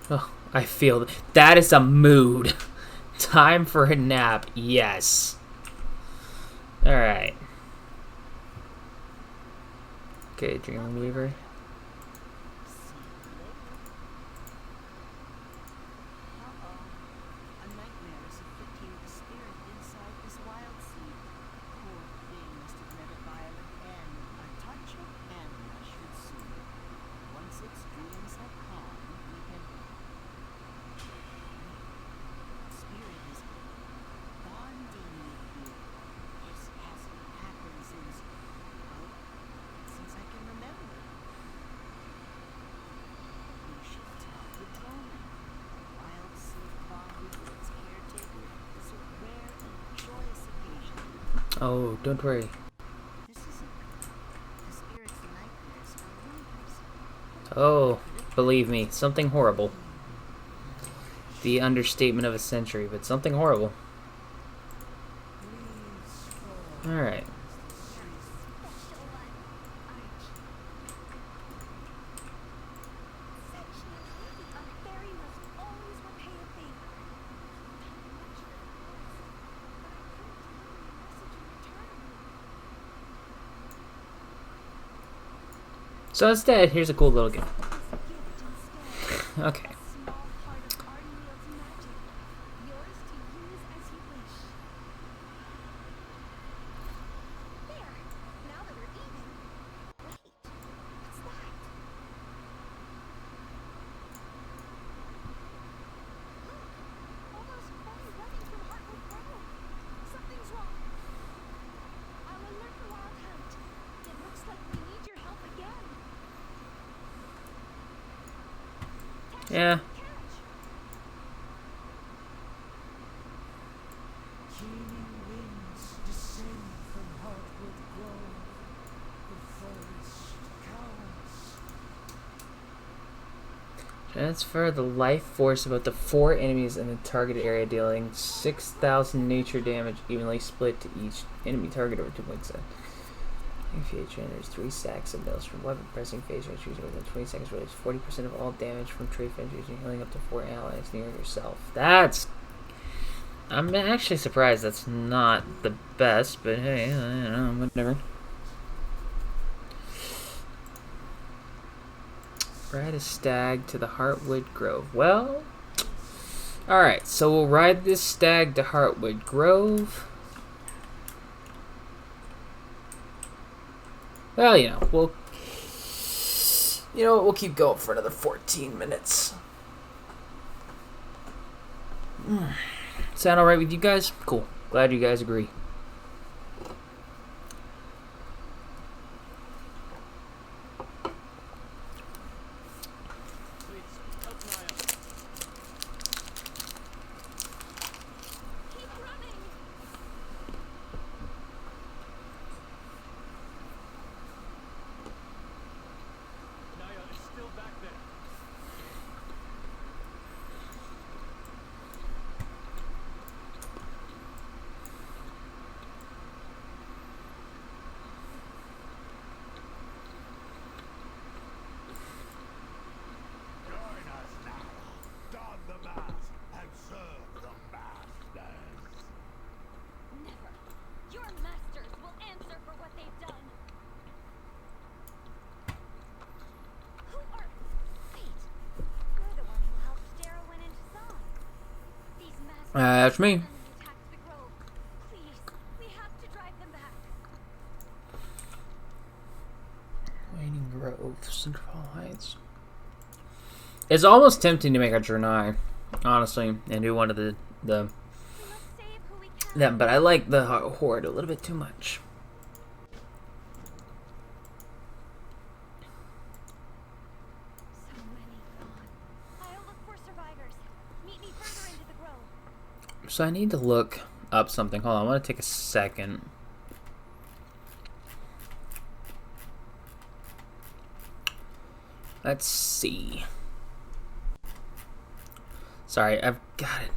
Oh, I feel that is a mood. Time for a nap. Yes. All right. Okay, Dream Weaver. Oh, don't worry. Oh, believe me, something horrible. The understatement of a century, but something horrible. Alright. So instead, here's a cool little game. Okay. Yeah. Transfer the life force about the 4 enemies in the target area, dealing 6,000 nature damage evenly split to each enemy target over 2.7. There's 3 stacks of bells from weapon pressing phase range within 20 seconds release 40% of all damage from trade fences and healing up to 4 allies near yourself. That's... I'm actually surprised that's not the best, but hey, I don't know, whatever. Ride a stag to the Heartwood Grove. Well, alright, so we'll ride this stag to Heartwood Grove. Well, you know, we'll keep going for another 14 minutes. Sound alright with you guys? Cool. Glad you guys agree. That's me. Enemy attacked the grove. Please, we have to drive them back. Waning Grove, Central Heights. It's almost tempting to make a Draenei, honestly, and do one of the We must save who we can. that. But I like the Horde a little bit too much. So many gone. I'll look for survivors. Meet me further into the grove. So I need to look up something. Hold on, I want to take a second. Let's see. Sorry, I've got it.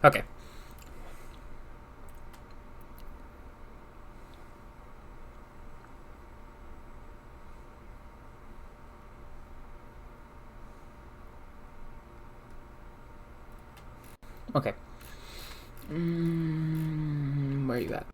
Okay. Okay. Where are you at?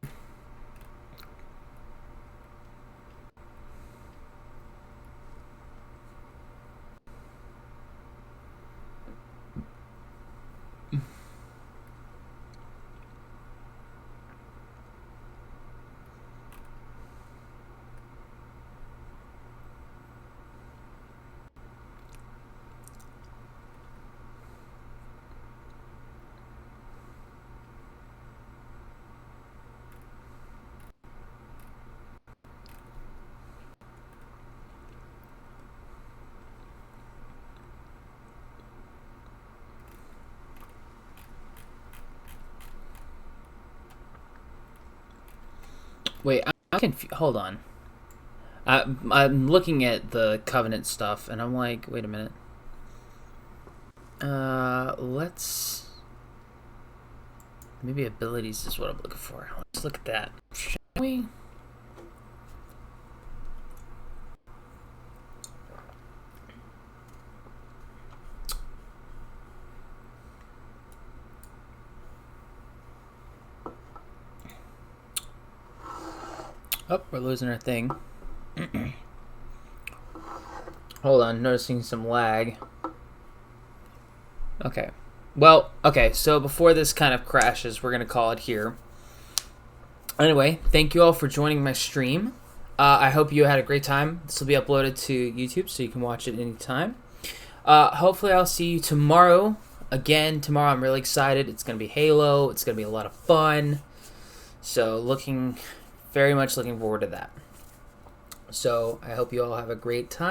Wait, I'm confused. Hold on. I'm looking at the Covenant stuff, and I'm like, wait a minute. Let's... Maybe abilities is what I'm looking for. Let's look at that. Shall we? Oh, we're losing our thing. Hold on, noticing some lag. Okay. Well, okay, so before this kind of crashes, we're going to call it here. Anyway, thank you all for joining my stream. I hope you had a great time. This will be uploaded to YouTube, so you can watch it anytime. Hopefully I'll see you tomorrow. Again, tomorrow I'm really excited. It's going to be Halo. It's going to be a lot of fun. So very much looking forward to that. So I hope you all have a great time.